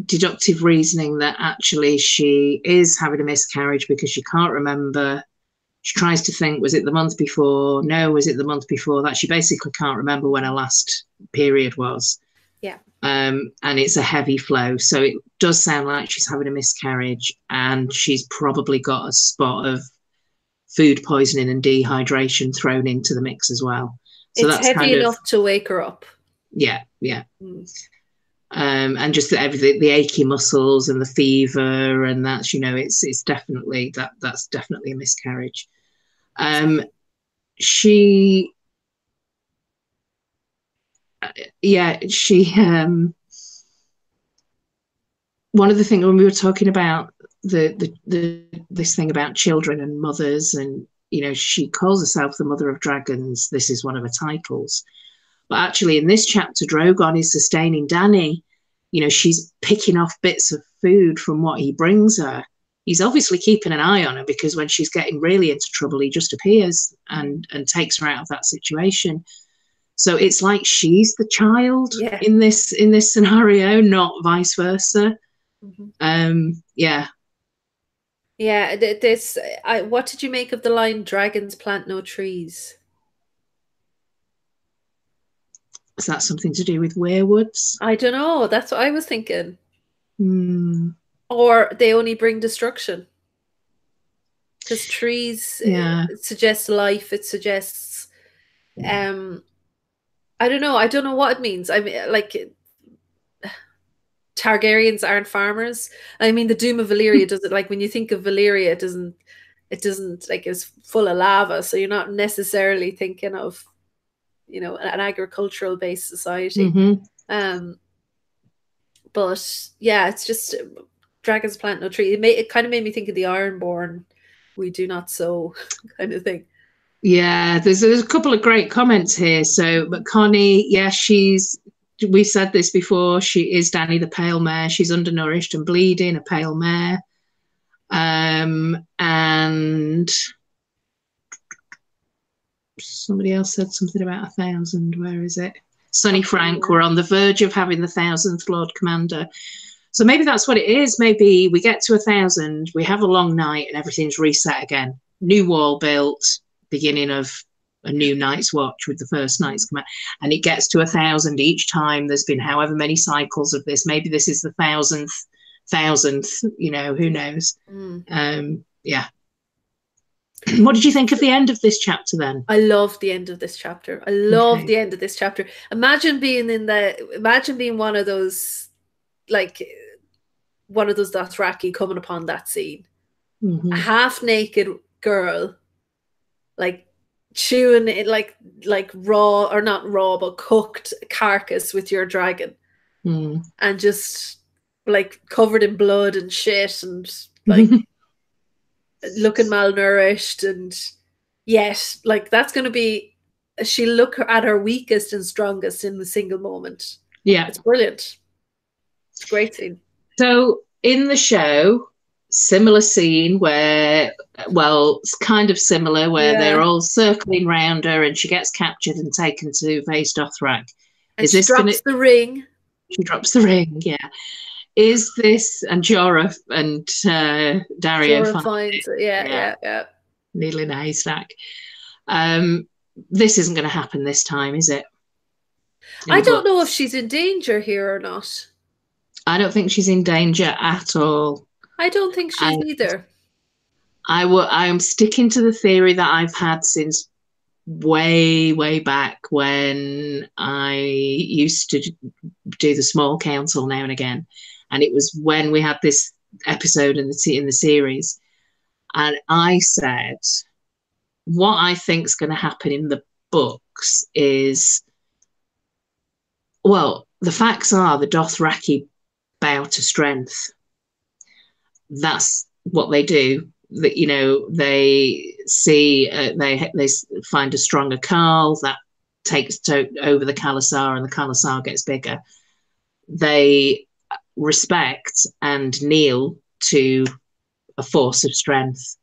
deductive reasoning, that actually she is having a miscarriage because she can't remember. She tries to think, was it the month before? No, was it the month before that? She basically can't remember when her last period was. Yeah. And it's a heavy flow. So it does sound like she's having a miscarriage, and she's probably got a spot of food poisoning and dehydration thrown into the mix as well. So it's that's heavy enough to wake her up. Yeah. And just everything, the achy muscles and the fever, and that's, you know, it's definitely that's definitely a miscarriage. She one of the things when we were talking about this thing about children and mothers, and you know, she calls herself the mother of dragons. This is one of her titles. But actually, in this chapter, Drogon is sustaining Dany. You know, she's picking off bits of food from what he brings her. He's obviously keeping an eye on her, because when she's getting really into trouble, he just appears and takes her out of that situation. So it's like she's the child in this scenario, not vice versa. What did you make of the line, "Dragons plant no trees"? Is that something to do with werewolves? I don't know. That's what I was thinking. Or they only bring destruction. Because trees suggest life. It suggests, I don't know. I don't know what it means. I mean, like, Targaryens aren't farmers. I mean, the Doom of Valyria doesn't, like, when you think of Valyria, it doesn't like, it's full of lava. So you're not necessarily thinking of, you know, an agricultural based society. But yeah, it's just dragons plant no tree. It kind of made me think of the Ironborn, we do not sow kind of thing. Yeah, there's a couple of great comments here. So, but Connie, we've said this before, she is Dany the pale mare. She's undernourished and bleeding, a pale mare. And somebody else said something about 1,000. Where is it? Sonny Frank, we're on the verge of having the 1,000th Lord Commander. So maybe that's what it is. Maybe we get to 1,000, we have a long night, and everything's reset again. New wall built, beginning of a new Night's Watch with the first Night's Command, and it gets to 1,000 each time. There's been however many cycles of this. Maybe this is the 1,000th. You know, who knows? What did you think of the end of this chapter then? I love the end of this chapter. I love the end of this chapter. Imagine being one of those, like, one of those Dothraki coming upon that scene. A half-naked girl, like, chewing it, like raw, or not raw, but cooked carcass with your dragon. And just, like, covered in blood and shit, and, like, looking malnourished, and yet, like, that's going to be, she'll look at her weakest and strongest in a single moment. Yeah, it's brilliant. It's a great scene. So in the show, similar scene where, well, it's kind of similar, where they're all circling round her and she gets captured and taken to Vaes Dothrak. And she drops the ring. She drops the ring, yeah. Is this, and Jorah and Dario finds it. Yeah. Needle in a haystack. This isn't going to happen this time, is it? I don't know if she's in danger here or not. I don't think she's in danger at all. I don't think she's either. I am sticking to the theory that I've had since way back when I used to do the small council now and again. And it was when we had this episode in the series. And I said, what I think is going to happen in the books is, well, the facts are the Dothraki bow to strength. That's what they do. That, you know, they see, they find a stronger Carl. That takes over the Khalasar and the Khalasar gets bigger, they respect and kneel to a force of strength.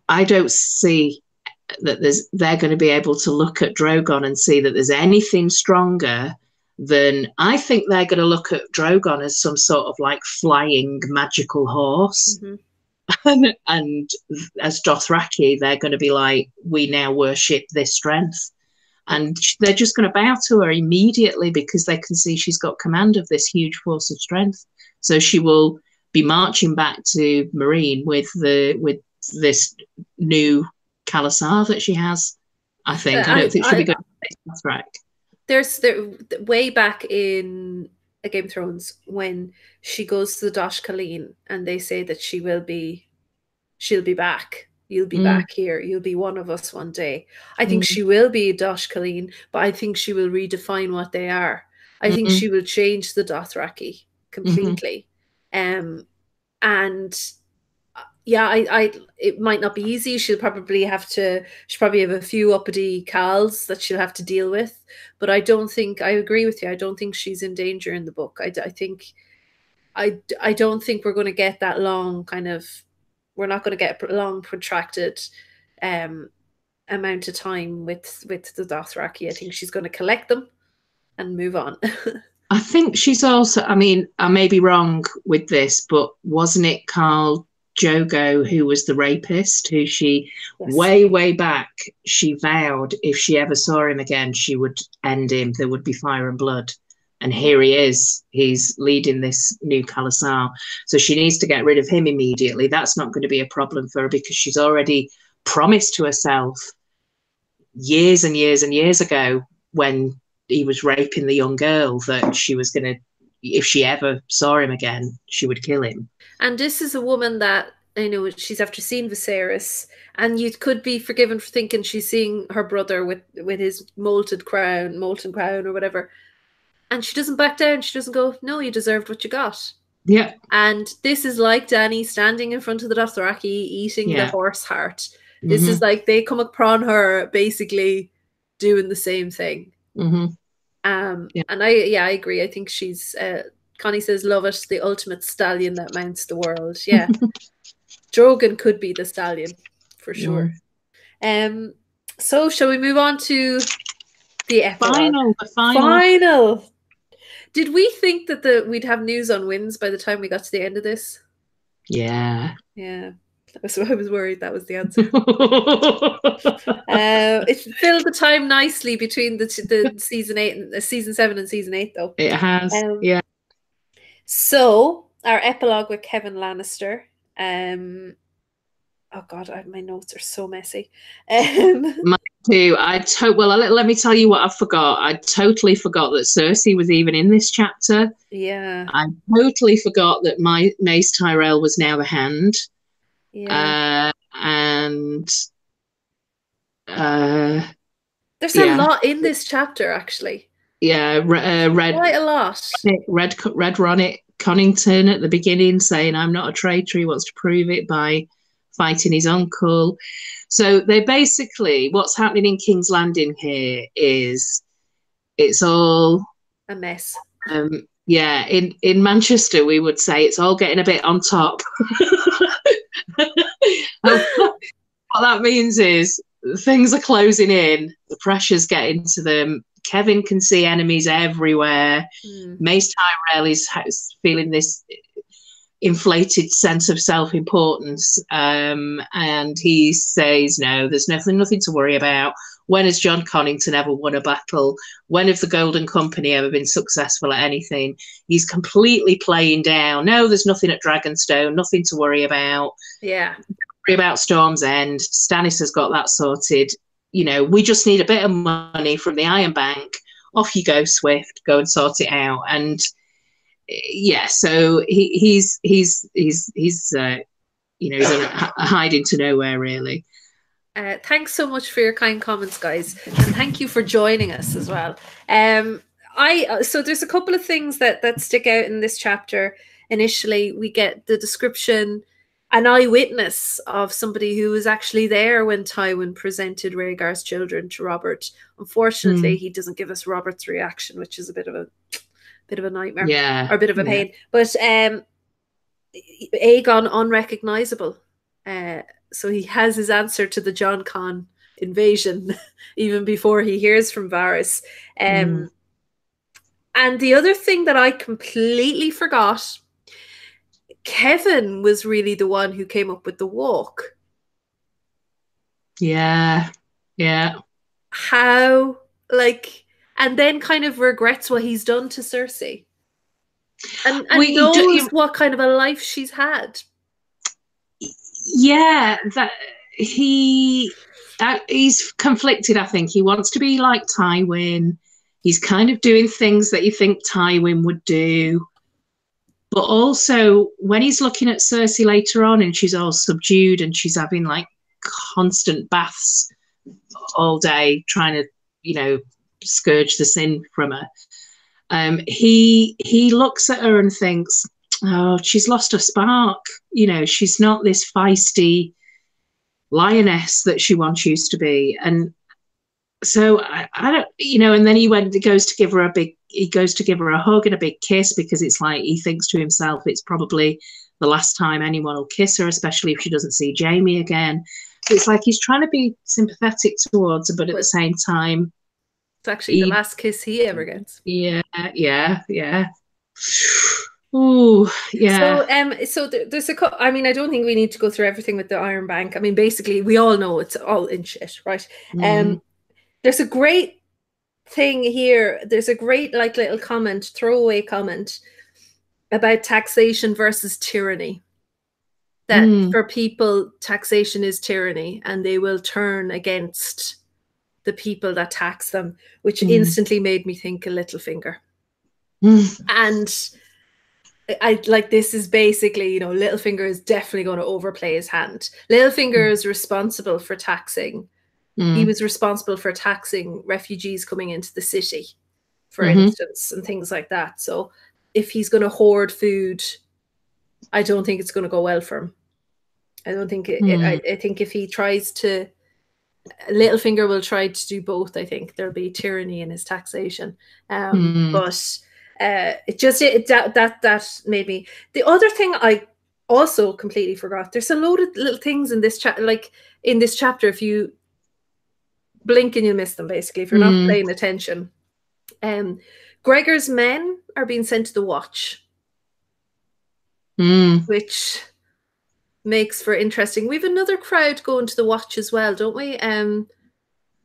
I don't see that they're going to be able to look at Drogon and see that there's anything stronger than, I think they're going to look at Drogon as some sort of like flying magical horse. And as Dothraki, they're going to be like, we now worship this strength. And they're just going to bow to her immediately because they can see she's got command of this huge force of strength. So she will be marching back to Meereen with this new Khalasar that she has. I think. I don't think she'll be going to Dothraki. There's way back in Game of Thrones when she goes to the Dosh Khaleen and they say that she'll be back. You'll be back here. You'll be one of us one day. I think she will be Dosh Khaleen, but I think she will redefine what they are. I think she will change the Dothraki completely. And yeah, it might not be easy. She'll probably have a few uppity Khals that she'll have to deal with. But I agree with you. I don't think she's in danger in the book. I don't think we're going to get that long we're not going to get a long protracted amount of time with the Dothraki. I think she's going to collect them and move on. I think she's also, I mean, I may be wrong with this, but wasn't it Khal Drogo who was the rapist, who she, way back, she vowed if she ever saw him again, she would end him. There would be fire and blood. And here he is. He's leading this new Khalasar. So she needs to get rid of him immediately. That's not going to be a problem for her because she's already promised to herself years and years and years ago when he was raping the young girl that she was going to, if she ever saw him again, she would kill him. And this is a woman that, you know, she's after seeing Viserys, and you could be forgiven for thinking she's seeing her brother with his molten crown or whatever. And she doesn't back down. She doesn't go, no, you deserved what you got. Yeah. And this is like Dany standing in front of the Dothraki eating the horse heart. This is like they come upon her basically doing the same thing. And I agree. I think she's Connie says, love it, the ultimate stallion that mounts the world. Yeah. Drogon could be the stallion for sure. So shall we move on to the epilogue? The final. Did we think that we'd have news on wins by the time we got to the end of this? Yeah. Yeah. So I was worried that was the answer. It filled the time nicely between the season 8 and season 7 and season 8, though. It has. Yeah. So our epilogue with Kevin Lannister. Oh God, my notes are so messy. Mine too. Let me tell you what I forgot. I totally forgot that Cersei was even in this chapter. Yeah. I totally forgot that Mace Tyrell was now the Hand. Yeah. There's a lot in this chapter, actually. Yeah. Quite a lot. Red Connington at the beginning saying, I'm not a traitor. He wants to prove it by fighting his uncle. So they basically, what's happening in King's Landing here is it's all a mess. Yeah, in Manchester we would say it's all getting a bit on top. What that means is things are closing in, the pressure's getting to them. Kevin can see enemies everywhere. Mace Tyrell is feeling this inflated sense of self-importance, and he says, no, there's nothing to worry about. When has John Connington ever won a battle? When have the Golden Company ever been successful at anything? He's completely playing down. No, there's nothing at Dragonstone, nothing to worry about. Yeah. Worry about Storm's End. Stannis has got that sorted. You know, we just need a bit of money from the Iron Bank. Off you go, Swift. Go and sort it out. And yeah, so he's hiding to nowhere, really. Thanks so much for your kind comments, guys, and thank you for joining us as well. So there's a couple of things that stick out in this chapter. Initially, we get the description an eyewitness of somebody who was actually there when Tywin presented Rhaegar's children to Robert. Unfortunately, he doesn't give us Robert's reaction, which is a bit of a nightmare, or a bit of a pain. But Aegon unrecognizable, so he has his answer to the Jon Con invasion even before he hears from Varys. And the other thing that I completely forgot, Kevin was really the one who came up with the walk. Yeah. How, like, and then kind of regrets what he's done to Cersei. And knows what kind of a life she's had. Yeah, that he's conflicted, I think. He wants to be like Tywin. He's kind of doing things that you think Tywin would do. But also, when he's looking at Cersei later on and she's all subdued and she's having like constant baths all day, trying to, scourge the sin from her, he looks at her and thinks, oh, she's lost her spark. She's not this feisty lioness that she once used to be. And so I don't, and then he goes to give her a hug and a big kiss, because it's like he thinks to himself it's probably the last time anyone will kiss her, especially if she doesn't see Jaime again. It's like he's trying to be sympathetic towards her, but at the same time, it's actually the last kiss he ever gets. Yeah. Ooh, yeah. So there's I mean, I don't think we need to go through everything with the Iron Bank. I mean, basically, we all know it's all in shit, right? There's a great thing here. There's a great little comment, throwaway comment about taxation versus tyranny. That for people, taxation is tyranny, and they will turn against the people that tax them, which instantly made me think of Littlefinger. And I like, this is basically, Littlefinger is definitely going to overplay his hand. Littlefinger is responsible for taxing. He was responsible for taxing refugees coming into the city, for instance, and things like that. So if he's going to hoard food, I don't think it's going to go well for him. I don't think I think if he tries to, Littlefinger will try to do both. I think there'll be tyranny in his taxation. But that made me. The other thing I also completely forgot. There's a load of little things in this chapter. If you blink and you'll miss them, basically, if you're not paying attention. Gregor's men are being sent to the Watch, which makes for interesting. We have another crowd going to the Watch as well, don't we?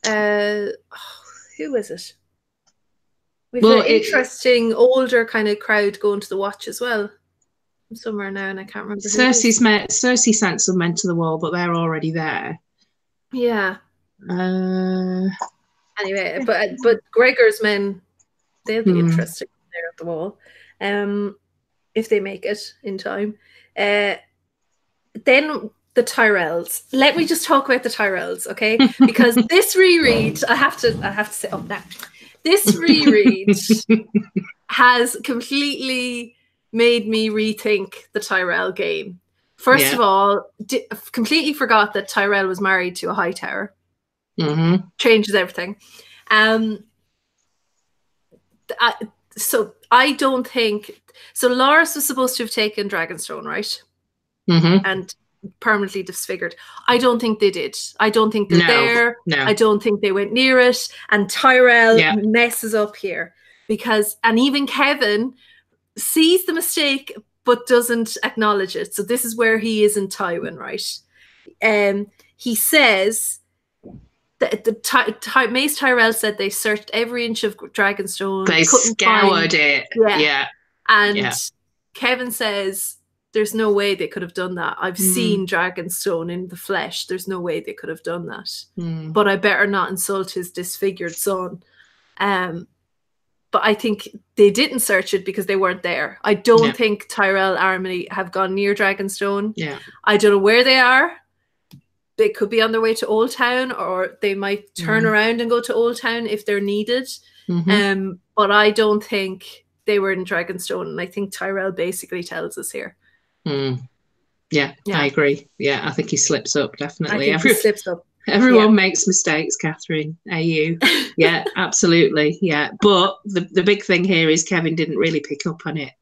Who is it? We've an interesting older kind of crowd going to the Watch as well. I'm somewhere now and I can't remember. Cersei sent some men to the Wall, but they're already there. Yeah. Anyway, but Gregor's men, they'll be interesting there at the Wall, if they make it in time. Then the Tyrells. Let me just talk about the Tyrells, okay? Because this reread, I have to sit up now. This reread has completely made me rethink the Tyrell game. First of all, completely forgot that Tyrell was married to a Hightower. Changes everything. So I don't think so. Loras was supposed to have taken Dragonstone, right? And permanently disfigured. I don't think they did. I don't think they're there. No. I don't think they went near it. And Tyrell messes up here and even Kevin sees the mistake but doesn't acknowledge it. So this is where he is in Tywin, right? He says that Mace Tyrell said they searched every inch of Dragonstone. They scoured it. Yeah. And Kevin says, there's no way they could have done that. I've seen Dragonstone in the flesh. There's no way they could have done that. But I better not insult his disfigured son. But I think they didn't search it because they weren't there. I don't think Tyrell army have gone near Dragonstone. I don't know where they are. They could be on their way to Old Town, or they might turn around and go to Old Town if they're needed. But I don't think they were in Dragonstone. And I think Tyrell basically tells us here. Yeah, I agree. Yeah, I think he slips up, definitely. I think he slips up. Everyone makes mistakes, Catherine. AU. Yeah, absolutely. Yeah. But the big thing here is Kevin didn't really pick up on it.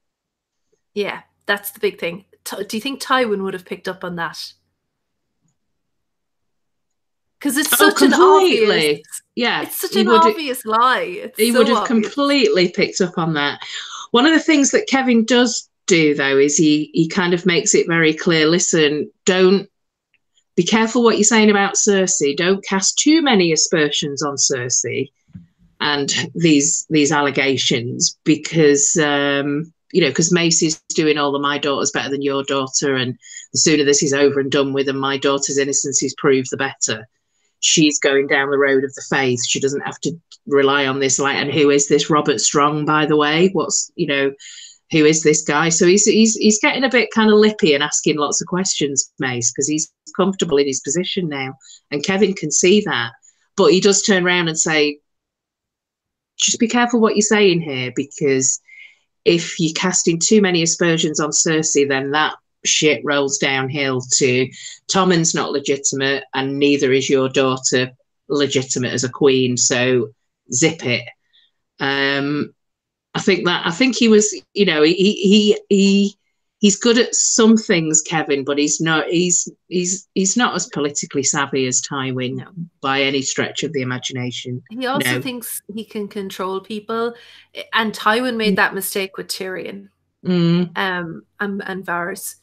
Yeah, that's the big thing. Do you think Tywin would have picked up on that? Because it's such an obvious... Yeah. It's such an obvious lie. He would have completely picked up on that. One of the things that Kevin does do, though, is he kind of makes it very clear, listen, don't be careful what you're saying about Cersei. Don't cast too many aspersions on Cersei and these allegations, because because Macy's doing all the my daughter's better than your daughter, and the sooner this is over and done with and my daughter's innocence is proved, the better. She's going down the road of the faith. She doesn't have to rely on this. And who is this Robert Strong, by the way? Who is this guy? So he's getting a bit kind of lippy and asking lots of questions, Mace, because he's comfortable in his position now. And Kevin can see that. But he does turn around and say, just be careful what you're saying here, because if you're casting too many aspersions on Cersei, then that shit rolls downhill to Tommen's not legitimate, and neither is your daughter legitimate as a queen. So zip it. I think he was, he's good at some things, Kevin, but he's not as politically savvy as Tywin by any stretch of the imagination. He also thinks he can control people, and Tywin made that mistake with Tyrion, and Varys,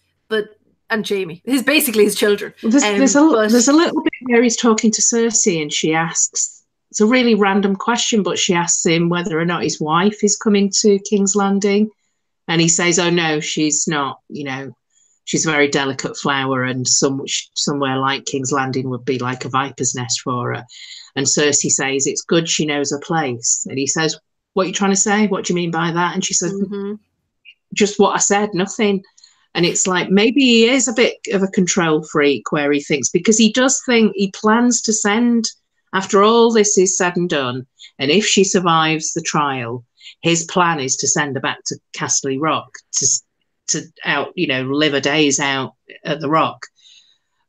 and Jaime. He's basically his children. There's a little bit where he's talking to Cersei, and she asks. It's a really random question, but she asks him whether or not his wife is coming to King's Landing. And he says, oh, no, she's not. She's a very delicate flower, and somewhere like King's Landing would be like a viper's nest for her. And Cersei says, it's good she knows her place. And he says, what are you trying to say? What do you mean by that? And she says, just what I said, nothing. And it's like, maybe he is a bit of a control freak, where he thinks, because he does think he plans to send... After all this is said and done, and if she survives the trial, his plan is to send her back to Castle Rock to live her days out at the Rock,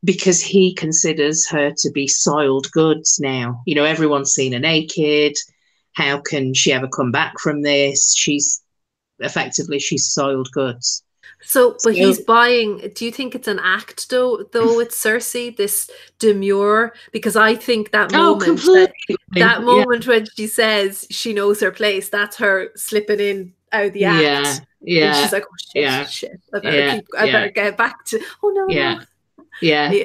because he considers her to be soiled goods now. Everyone's seen her naked. How can she ever come back from this? She's soiled goods. But he's buying. Do you think it's an act, though with Cersei, this demure? Because I think that moment, moment when she says she knows her place, that's her slipping in out of the act. Yeah. And she's like, oh shit. I better get back to. Oh no. Yeah. No.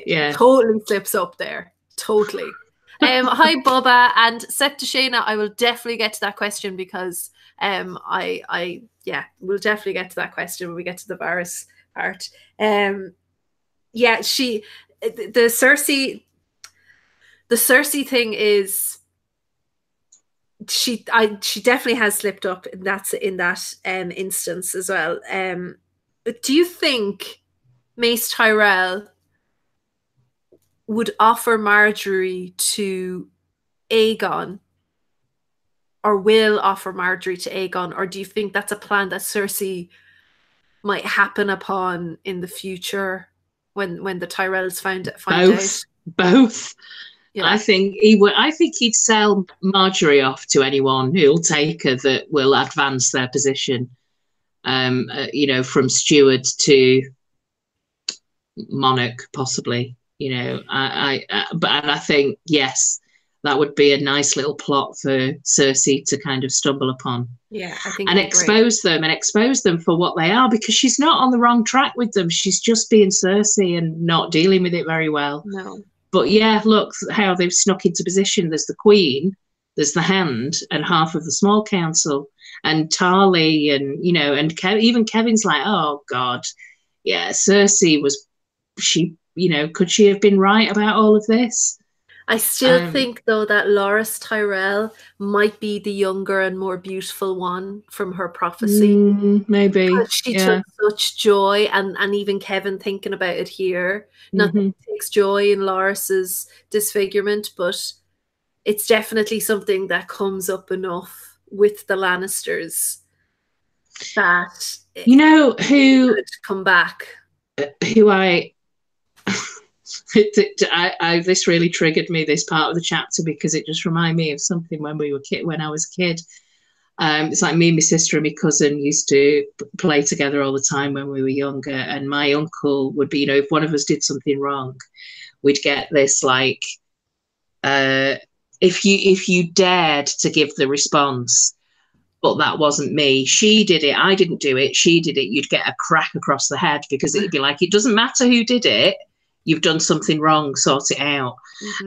Yeah. Totally slips up there. Totally. Hi, Bubba and Sept to Shayna. I will definitely get to that question, because we'll definitely get to that question when we get to the Varys part. The Cersei thing is she definitely has slipped up in that instance as well. But do you think Mace Tyrell would offer Marjorie to Aegon, or will offer Marjorie to Aegon, or do you think that's a plan that Cersei might happen upon in the future when the Tyrells find out? Both. Yeah. I think he'd sell Marjorie off to anyone who'll take her that will advance their position. From steward to monarch, possibly. I think yes, that would be a nice little plot for Cersei to kind of stumble upon. Yeah, I think, and expose them for what they are, because she's not on the wrong track with them. She's just being Cersei and not dealing with it very well. No. But yeah, look how they've snuck into position. There's the Queen, there's the Hand, and half of the Small Council, and Tarly, and even Kevin's like, oh God, yeah, Cersei could she have been right about all of this? I still think, though, that Loras Tyrell might be the younger and more beautiful one from her prophecy. Maybe. She took such joy, and even Kevin thinking about it here. Nothing takes joy in Loras's disfigurement, but it's definitely something that comes up enough with the Lannisters that who could come back. who this really triggered me, this part of the chapter, because it just reminded me of something when I was a kid. It's like me and my sister and my cousin used to play together all the time when we were younger, and my uncle would be, if one of us did something wrong, we'd get this like, if you dared to give the response, but that wasn't me, she did it, I didn't do it, she did it, you'd get a crack across the head, because it'd be like, it doesn't matter who did it, you've done something wrong, sort it out.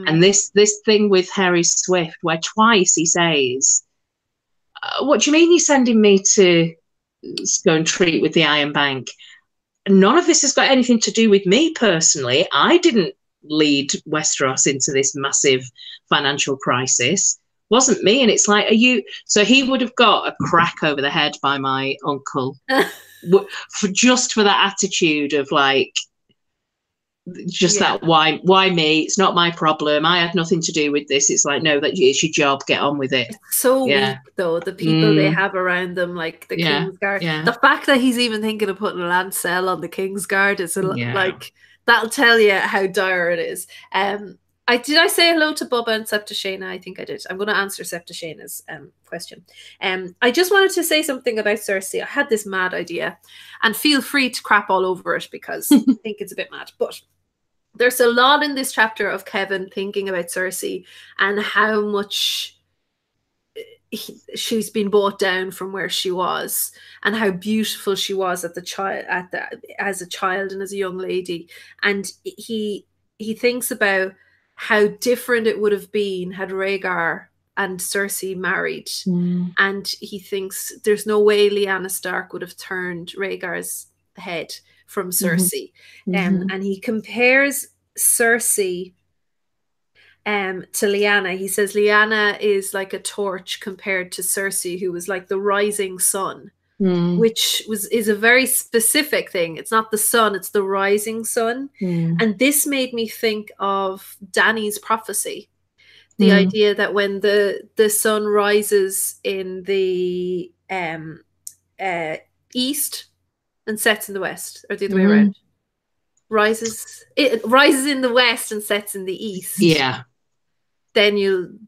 And this thing with Harry Swift, where twice he says, what do you mean you're sending me to go and treat with the Iron Bank? None of this has got anything to do with me personally. I didn't lead Westeros into this massive financial crisis. Wasn't me. And it's like, so he would have got a crack over the head by my uncle for that attitude of like, that why me, it's not my problem, I had nothing to do with this. It's like, no, it's your job, get on with it. It's so weak though, the people they have around them, like the Kingsguard. The fact that he's even thinking of putting a Lancel on the Kingsguard is like, that'll tell you how dire it is. Did I say hello to Bubba and Septashana? I think I did. I'm going to answer Septashana's question. I just wanted to say something about Cersei. I had this mad idea, and feel free to crap all over it because I think it's a bit mad. But there's a lot in this chapter of Kevin thinking about Cersei and how much she's been brought down from where she was, and how beautiful she was as a child and as a young lady. And he thinks about how different it would have been had Rhaegar and Cersei married. And he thinks there's no way Lyanna Stark would have turned Rhaegar's head from Cersei. And he compares Cersei to Lyanna. He says Lyanna is like a torch compared to Cersei, who was like the rising sun. Which is a very specific thing. It's not the sun, it's the rising sun. And this made me think of Dany's prophecy. The idea that when the sun rises in the east and sets in the west, or the other way around. It rises in the west and sets in the east. Then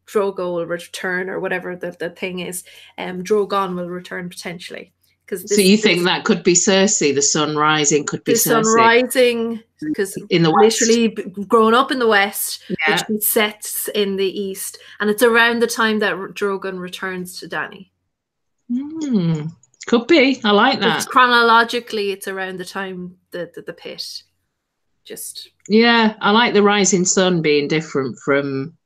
Drogo will return, or whatever the thing is. Drogon will return potentially. So you think that could be Cersei? The sun rising could be Cersei. The sun rising, because in the west, literally grown up in the west, which sets in the east, and it's around the time that Drogon returns to Dany. Could be. I like that. Chronologically, it's around the time the pit. I like the rising sun being different from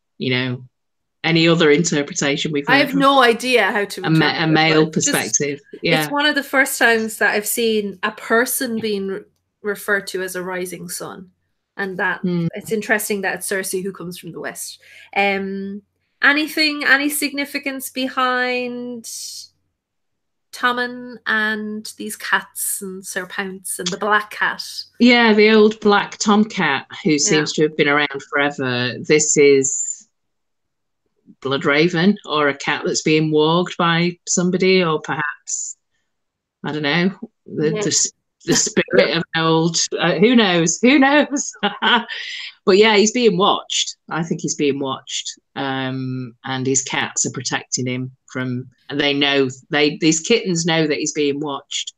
any other interpretation we've heard. I have no idea how to a male perspective. It's one of the first times that I've seen a person being referred to as a rising sun, and that it's interesting that it's Cersei who comes from the west. Any significance behind Tommen and these cats and Serpents and the black cat? The old black tomcat who seems to have been around forever. This is Bloodraven, or a cat that's being warged by somebody, or perhaps, I don't know, the spirit of an old, who knows? But he's being watched. I think he's being watched, and his cats are protecting him from, and these kittens know that he's being watched.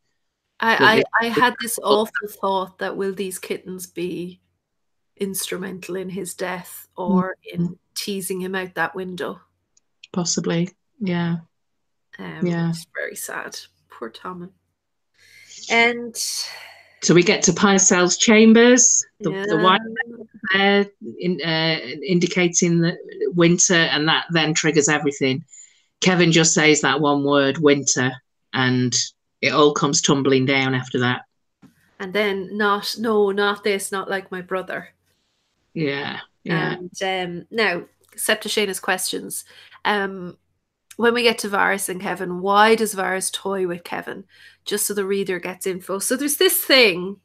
I had this awful thought that, will these kittens be instrumental in his death, or in teasing him out that window? Possibly. It's very sad. Poor Tommen. And so we get to Pycelle's chambers, the white there, indicating the winter, and that then triggers everything. Kevin just says that one word, winter, and it all comes tumbling down after that. And then not this, not like my brother. And now, Septashana's questions. When we get to Varys and Kevin, why does Varys toy with Kevin? Just so the reader gets info. So there's this thing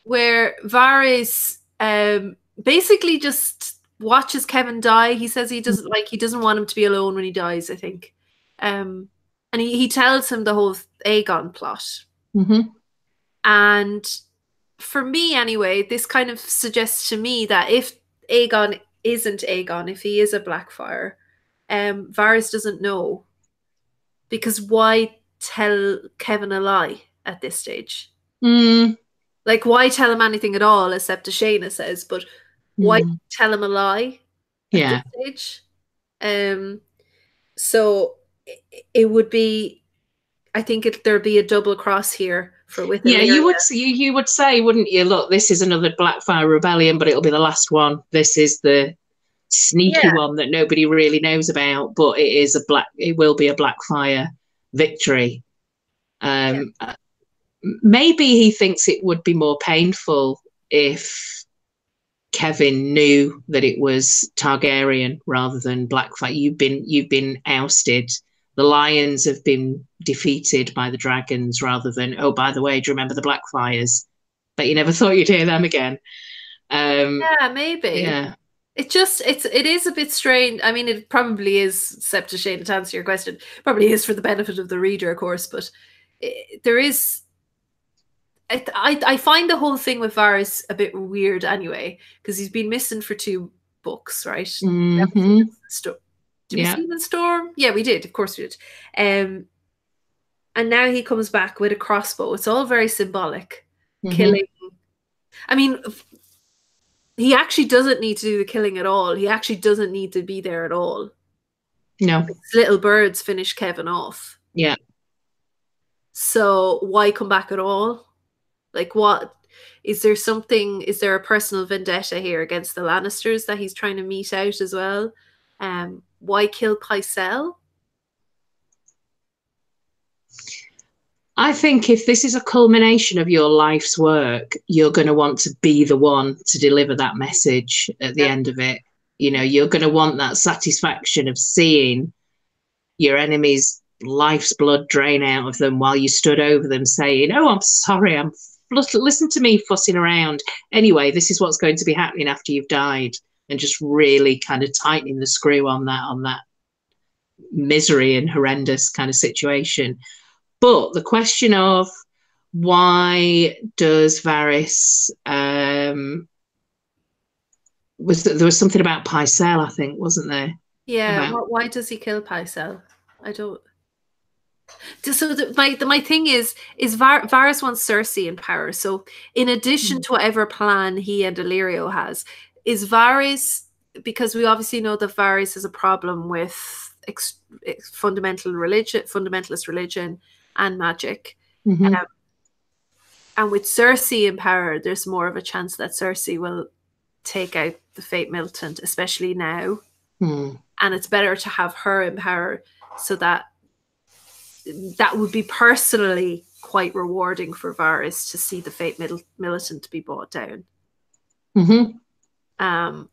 where Varys basically just watches Kevin die. He says he doesn't want him to be alone when he dies, I think. And he tells him the whole Aegon plot. And for me anyway, this kind of suggests to me that if Aegon isn't Aegon, if he is a Blackfire, Varys doesn't know. Because why tell Kevin a lie at this stage? Like, why tell him anything at all, except Shayna says, but why tell him a lie at this stage? So it would be, I think there'd be a double cross here with Illyria. you would say, wouldn't you? Look, this is another Blackfire rebellion, but it'll be the last one. This is the sneaky one that nobody really knows about, but it will be a Blackfire victory. Maybe he thinks it would be more painful if Kevin knew that it was Targaryen rather than Blackfire. You've been ousted. The lions have been defeated by the dragons rather than, oh, by the way, do you remember the Blackfires? But you never thought you'd hear them again. Yeah, maybe. Yeah. It is a bit strange. I mean, it probably is, Sept to Shayna, to answer your question, probably is for the benefit of the reader, of course, but there is... I find the whole thing with Varys a bit weird anyway, because he's been missing for 2 books, right? Did we see him in Storm? Yeah, we did. Of course we did. And now he comes back with a crossbow. It's all very symbolic. Killing. I mean, he actually doesn't need to do the killing at all. He actually doesn't need to be there at all. No. His little birds finish Kevin off. Yeah. So why come back at all? Like, what is there a personal vendetta here against the Lannisters that he's trying to mete out as well? Why kill Pycelle? I think if this is a culmination of your life's work, you're going to want to be the one to deliver that message at the end of it. You know, you're going to want that satisfaction of seeing your enemy's life's blood drain out of them while you stood over them saying, oh, I'm sorry, listen to me fussing around. Anyway, this is what's going to be happening after you've died, and just really kind of tightening the screw on that misery and horrendous kind of situation. But the question of why does Varys there was something about Pycelle, I think, wasn't there? Yeah. Why does he kill Pycelle? I don't. So my thing is Varys wants Cersei in power. So in addition to whatever plan he and Illyrio has, is Varys, because we obviously know that Varys has a problem with fundamentalist religion and magic. And with Cersei in power, there's more of a chance that Cersei will take out the Fate Militant, especially now. And it's better to have her in power, so that would be personally quite rewarding for Varys to see the Fate Militant be brought down. And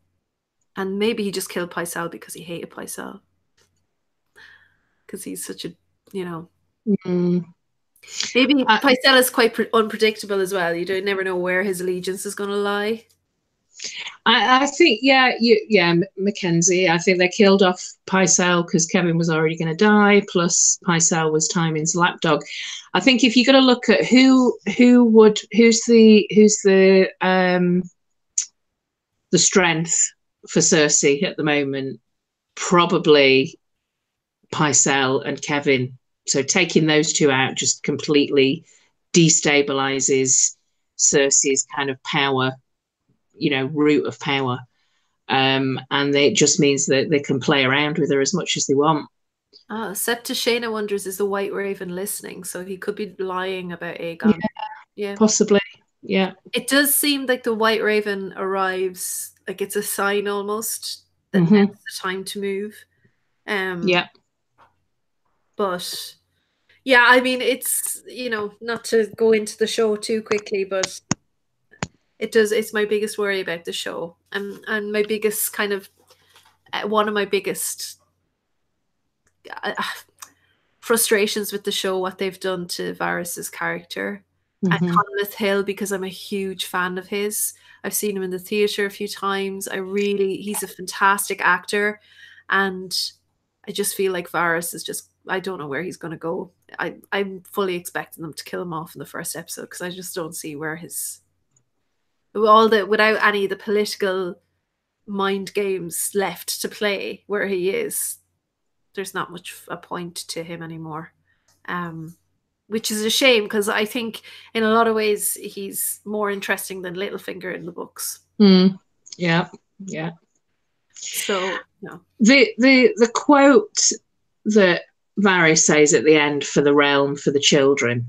maybe he just killed Pycelle because he hated Pycelle. Because he's such a, Maybe Pycelle is quite unpredictable as well. You don't never know where his allegiance is going to lie. I think, Mackenzie, I think they killed off Pycelle because Kevin was already going to die, plus Pycelle was Tywin's lapdog. I think if you're going to look at who's the strength for Cersei at the moment, probably Pycelle and Kevin. So taking those 2 out just completely destabilizes Cersei's kind of power, root of power. And it just means that they can play around with her as much as they want. Sept to Shayna wonders, is the White Raven listening? So he could be lying about Aegon. Yeah. Possibly. Yeah. It does seem like the White Raven arrives, like it's a sign almost that it's the time to move. But yeah, I mean, it's, not to go into the show too quickly, but it's my biggest worry about the show, and my biggest kind of one of my biggest frustrations with the show, what they've done to Varys's character at Conleth Hill, because I'm a huge fan of his. I've seen him in the theatre a few times. He's a fantastic actor, and I just feel like Varys is just, I don't know where he's going to go. I'm fully expecting them to kill him off in the first episode, because I just don't see where his without any of the political mind games left to play where he is, there's not much a point to him anymore. Which is a shame, because I think in a lot of ways he's more interesting than Littlefinger in the books. Yeah. So no. The quote that Varys says at the end, for the realm, for the children.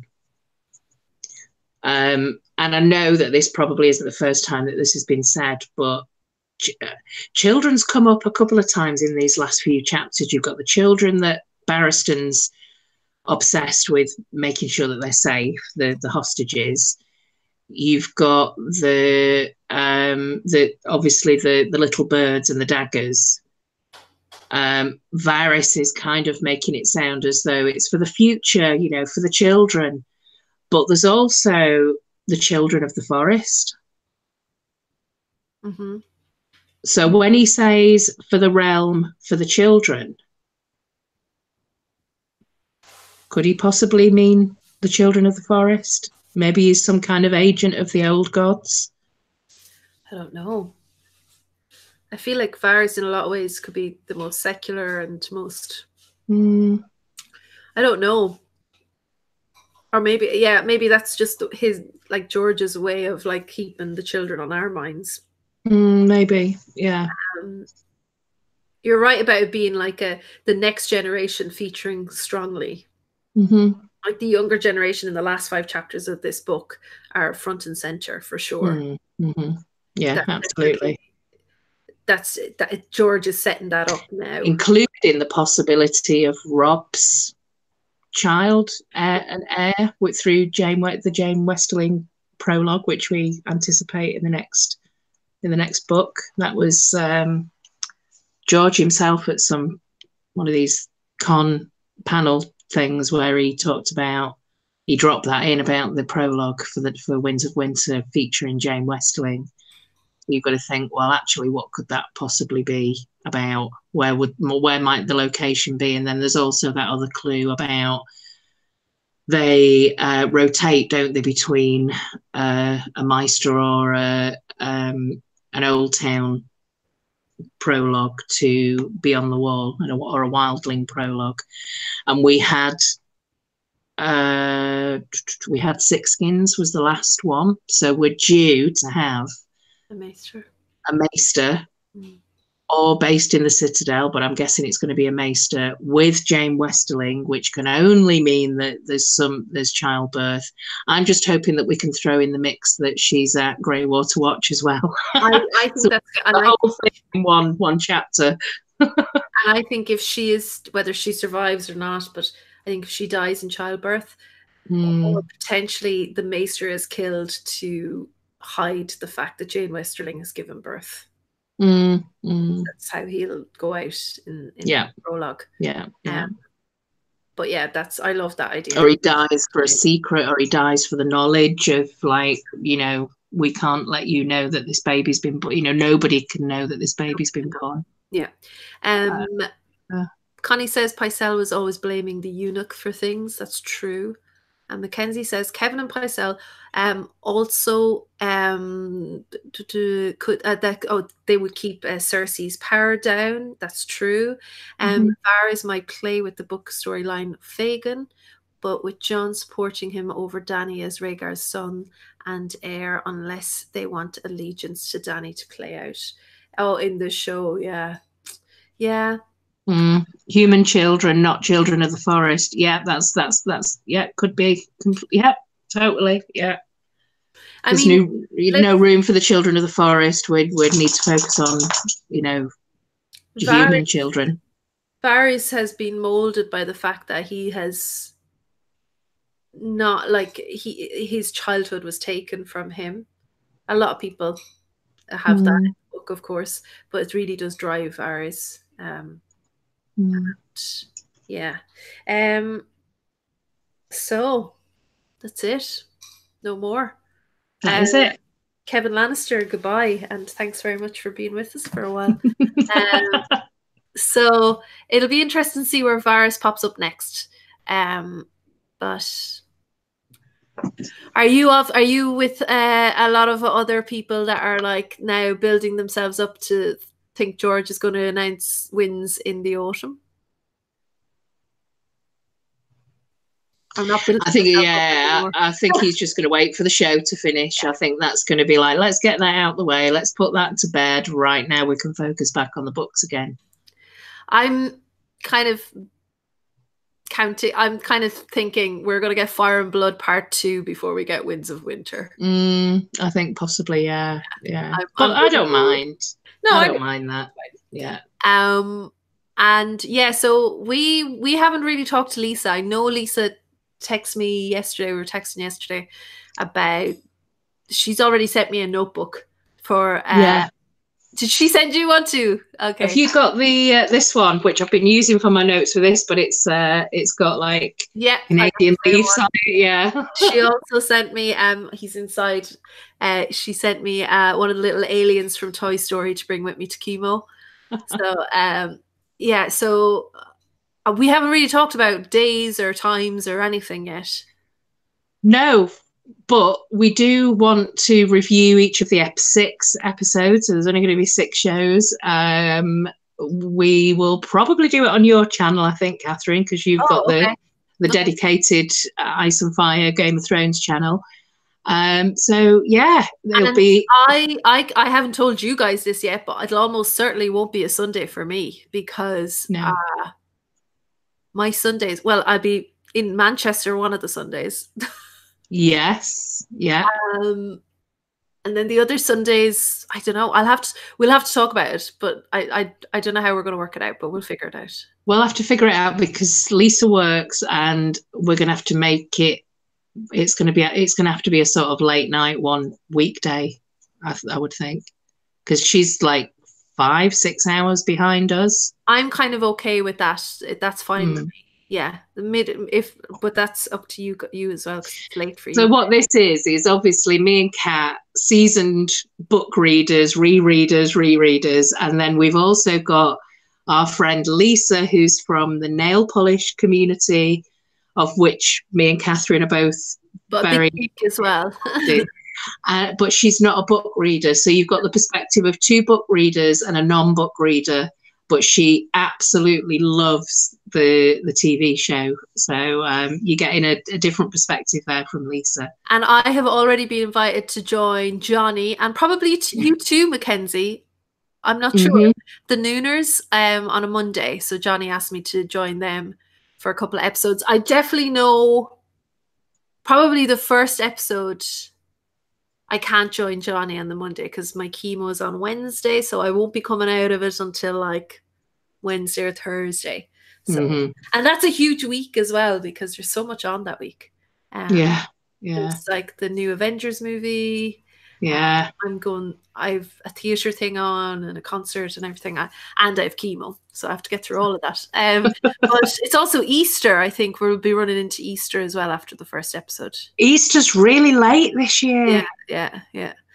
And I know that this probably isn't the first time that this has been said, but children's come up a couple of times in these last few chapters. You've got the children that Barristan's obsessed with making sure that they're safe, the hostages. You've got the obviously the little birds and the daggers. Varys is kind of making it sound as though it's for the future, you know, for the children. But there's also the children of the forest. So when he says for the realm, for the children, could he possibly mean the children of the forest? Maybe he's some kind of agent of the old gods. I don't know. I feel like Varys in a lot of ways could be the most secular and most... I don't know. Or maybe that's just his, like, George's way of, like, keeping the children on our minds. Maybe, yeah. You're right about it being like the next generation featuring strongly. Like the younger generation in the last 5 chapters of this book are front and center for sure. Yeah, absolutely. George is setting that up now, including the possibility of Rob's child, an heir through the Jane Westerling prologue, which we anticipate in the next book. That was George himself at one of these con panel things where he dropped that in about the prologue for Winds of Winter featuring Jane Westerling. You've got to think, well, actually, what could that possibly be about? Where might the location be? And then there's also that other clue about they rotate, don't they, between a Maester or an Old Town prologue to Beyond the Wall, or a Wildling prologue. And we had Sixskins was the last one, so we're due to have a Maester, or based in the Citadel, but I'm guessing it's going to be a Maester with Jane Westerling, which can only mean that there's childbirth. I'm just hoping that we can throw in the mix that she's at Greywater Watch as well. I think so that's the whole thing in one chapter. And I think if she is, whether she survives or not, but I think if she dies in childbirth, or potentially the Maester is killed to hide the fact that Jane Westerling has given birth. That's how he'll go out in the prologue. But yeah, I love that idea. Or he dies for a secret, or he dies for the knowledge of, like, you know, we can't let you know that this baby's been born. You know, nobody can know that this baby's been born. Yeah. Connie says Pycelle was always blaming the eunuch for things. That's true. And Mackenzie says Kevin and Pycelle also they would keep Cersei's power down. That's true. Varys might play with the book storyline Fagin, but with Jon supporting him over Dany as Rhaegar's son and heir, unless they want allegiance to Dany to play out. Oh, in the show, yeah. Human children, not children of the forest. Yeah, that's could be. Yeah, totally. Yeah. There's no room for the children of the forest. We'd need to focus on, you know, human children. Varys has been molded by the fact that he has not, like, his childhood was taken from him. A lot of people have that in the book, of course, but it really does drive Varys. So that's it. No more. That is it. Kevin Lannister, goodbye, and thanks very much for being with us for a while. So it'll be interesting to see where Varys pops up next. But Are you with a lot of other people that are like now building themselves up to think George is going to announce wins in the autumn? I'm not building. I think, yeah, I think he's just going to wait for the show to finish. I think that's going to be like, let's get that out the way. Let's put that to bed right now. We can focus back on the books again. I'm kind of thinking we're going to get Fire and Blood Part 2 before we get Winds of Winter. I think possibly, yeah. But I don't mind. No, I don't mind that. Yeah. And yeah, so we haven't really talked to Lisa. I know Lisa texted me yesterday. We were texting yesterday about she's already sent me a notebook for Did she send you one too? Okay. Have you got the this one, which I've been using for my notes for this, but it's got like Canadian leaves on it. Yeah. She also sent me he's inside. She sent me one of the little aliens from Toy Story to bring with me to chemo. So yeah, so we haven't really talked about days or times or anything yet. No. But we do want to review each of the 6 episodes. So there's only going to be 6 shows. We will probably do it on your channel, I think, Catherine, because you've got the dedicated Ice and Fire Game of Thrones channel. So yeah, there'll be. I haven't told you guys this yet, but it almost certainly won't be a Sunday for me because my Sundays. Well, I'll be in Manchester one of the Sundays. Yes. Yeah. And then the other Sundays, I don't know. We'll have to talk about it, but I don't know how we're going to work it out, but we'll figure it out. We'll have to figure it out because Lisa works, and we're going to have to make it. It's going to have to be a sort of late night one weekday, I would think, because she's like 5-6 hours behind us. I'm kind of okay with that. That's fine with me. Yeah, but that's up to you as well. 'Cause it's late for you. So what this is obviously me and Kat, seasoned book readers, rereaders, and then we've also got our friend Lisa, who's from the nail polish community, of which me and Catherine are both very as well. But she's not a book reader, so you've got the perspective of 2 book readers and a non-book reader. But she absolutely loves the TV show. So you're getting a different perspective there from Lisa. And I have already been invited to join Johnny and probably you too, Mackenzie. I'm not sure. The Nooners on a Monday. So Johnny asked me to join them for a couple of episodes. I definitely know probably the first episode I can't join Johnny on the Monday because my chemo is on Wednesday, so I won't be coming out of it until like Wednesday or Thursday. So, and that's a huge week as well because there's so much on that week. Yeah. It's like the new Avengers movie. Yeah. I've a theatre thing on and a concert and everything. And I have chemo, so I have to get through all of that. But it's also Easter. I think we'll be running into Easter as well after the first episode. Easter's really late this year. Yeah.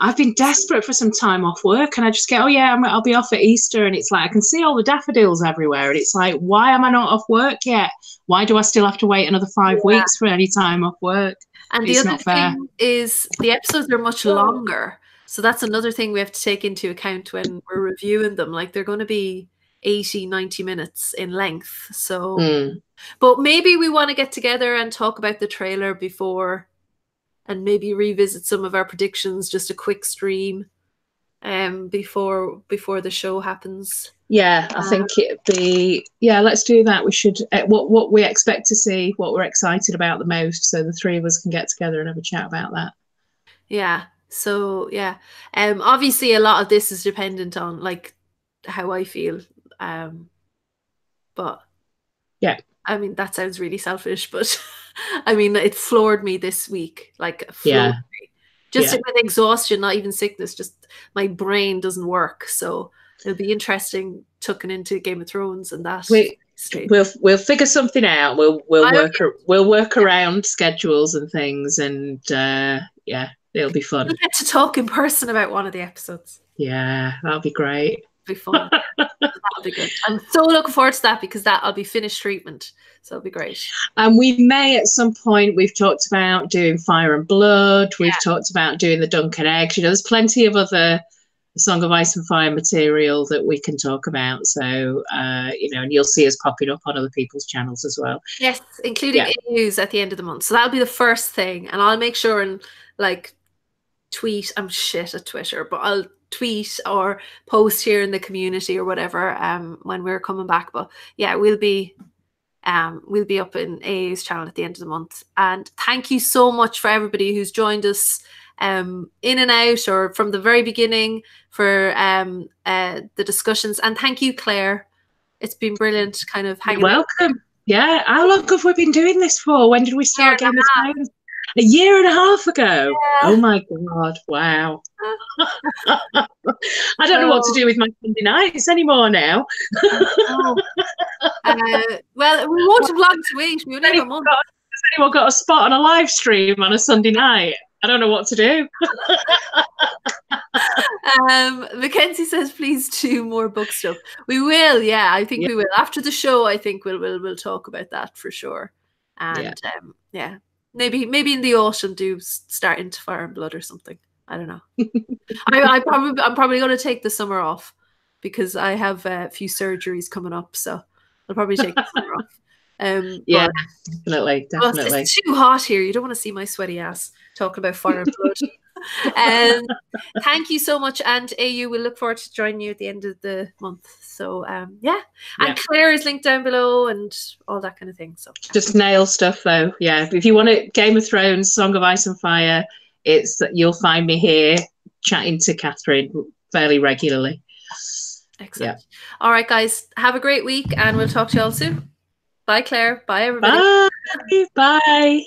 I've been desperate for some time off work, and I just get, I'll be off at Easter, and it's like I can see all the daffodils everywhere, and it's like, why am I not off work yet? Why do I still have to wait another 5 weeks for any time off work? And the other thing is the episodes are much longer. So that's another thing we have to take into account when we're reviewing them. Like they're going to be 80, 90 minutes in length. So, but maybe we want to get together and talk about the trailer before and maybe revisit some of our predictions, just a quick stream before the show happens. Yeah, I think it'd be, let's do that. We should, what we expect to see, what we're excited about the most, so the 3 of us can get together and have a chat about that. Yeah, so obviously a lot of this is dependent on like how I feel. But yeah, I mean, that sounds really selfish, but I mean, it floored me this week, like floored me. Just with exhaustion, not even sickness, just my brain doesn't work. So it'll be interesting tucking into Game of Thrones and that. We'll figure something out. We'll work around schedules and things, and it'll be fun. We'll get to talk in person about one of the episodes. Yeah, that'll be great. be fun. That'll be good. I'm so looking forward to that because that'll be finished treatment. So it'll be great. And we may at some point, we've talked about doing Fire and Blood. We've talked about doing the Dunk and Eggs. You know, there's plenty of other Song of Ice and Fire material that we can talk about. So, you know, and you'll see us popping up on other people's channels as well. Yes, including AUs at the end of the month. So that'll be the first thing. And I'll make sure and like tweet. I'm shit at Twitter, but I'll tweet or post here in the community or whatever when we're coming back. But yeah, we'll be up in AA's channel at the end of the month. And thank you so much for everybody who's joined us in and out or from the very beginning for the discussions. And thank you, Claire. It's been brilliant kind of hanging out. Welcome. Yeah. How long have we been doing this for? When did we start Game of Thrones? A year and a half ago. Yeah. Oh my God. Wow. I don't know what to do with my Sunday nights anymore now. Well, we won't have long to wait. We only have a month. Has anyone got a spot on a live stream on a Sunday night? I don't know what to do. Mackenzie says, please do more book stuff. We will, yeah. I think we will. After the show, I think we'll talk about that for sure. And maybe in the autumn do start into Fire and Blood or something. I don't know. I'm probably going to take the summer off because I have a few surgeries coming up, so I'll probably take the summer off. Definitely. It's too hot here. You don't want to see my sweaty ass talking about Fire and Blood. Thank you so much, and AU, we'll look forward to joining you at the end of the month. So and Claire is linked down below and all that kind of thing. So just nail stuff though. Yeah, if you want it, Game of Thrones, Song of Ice and Fire, you'll find me here chatting to Catherine fairly regularly. Excellent. All right, guys, have a great week, and we'll talk to you all soon. Bye, Claire. Bye, everybody. Bye.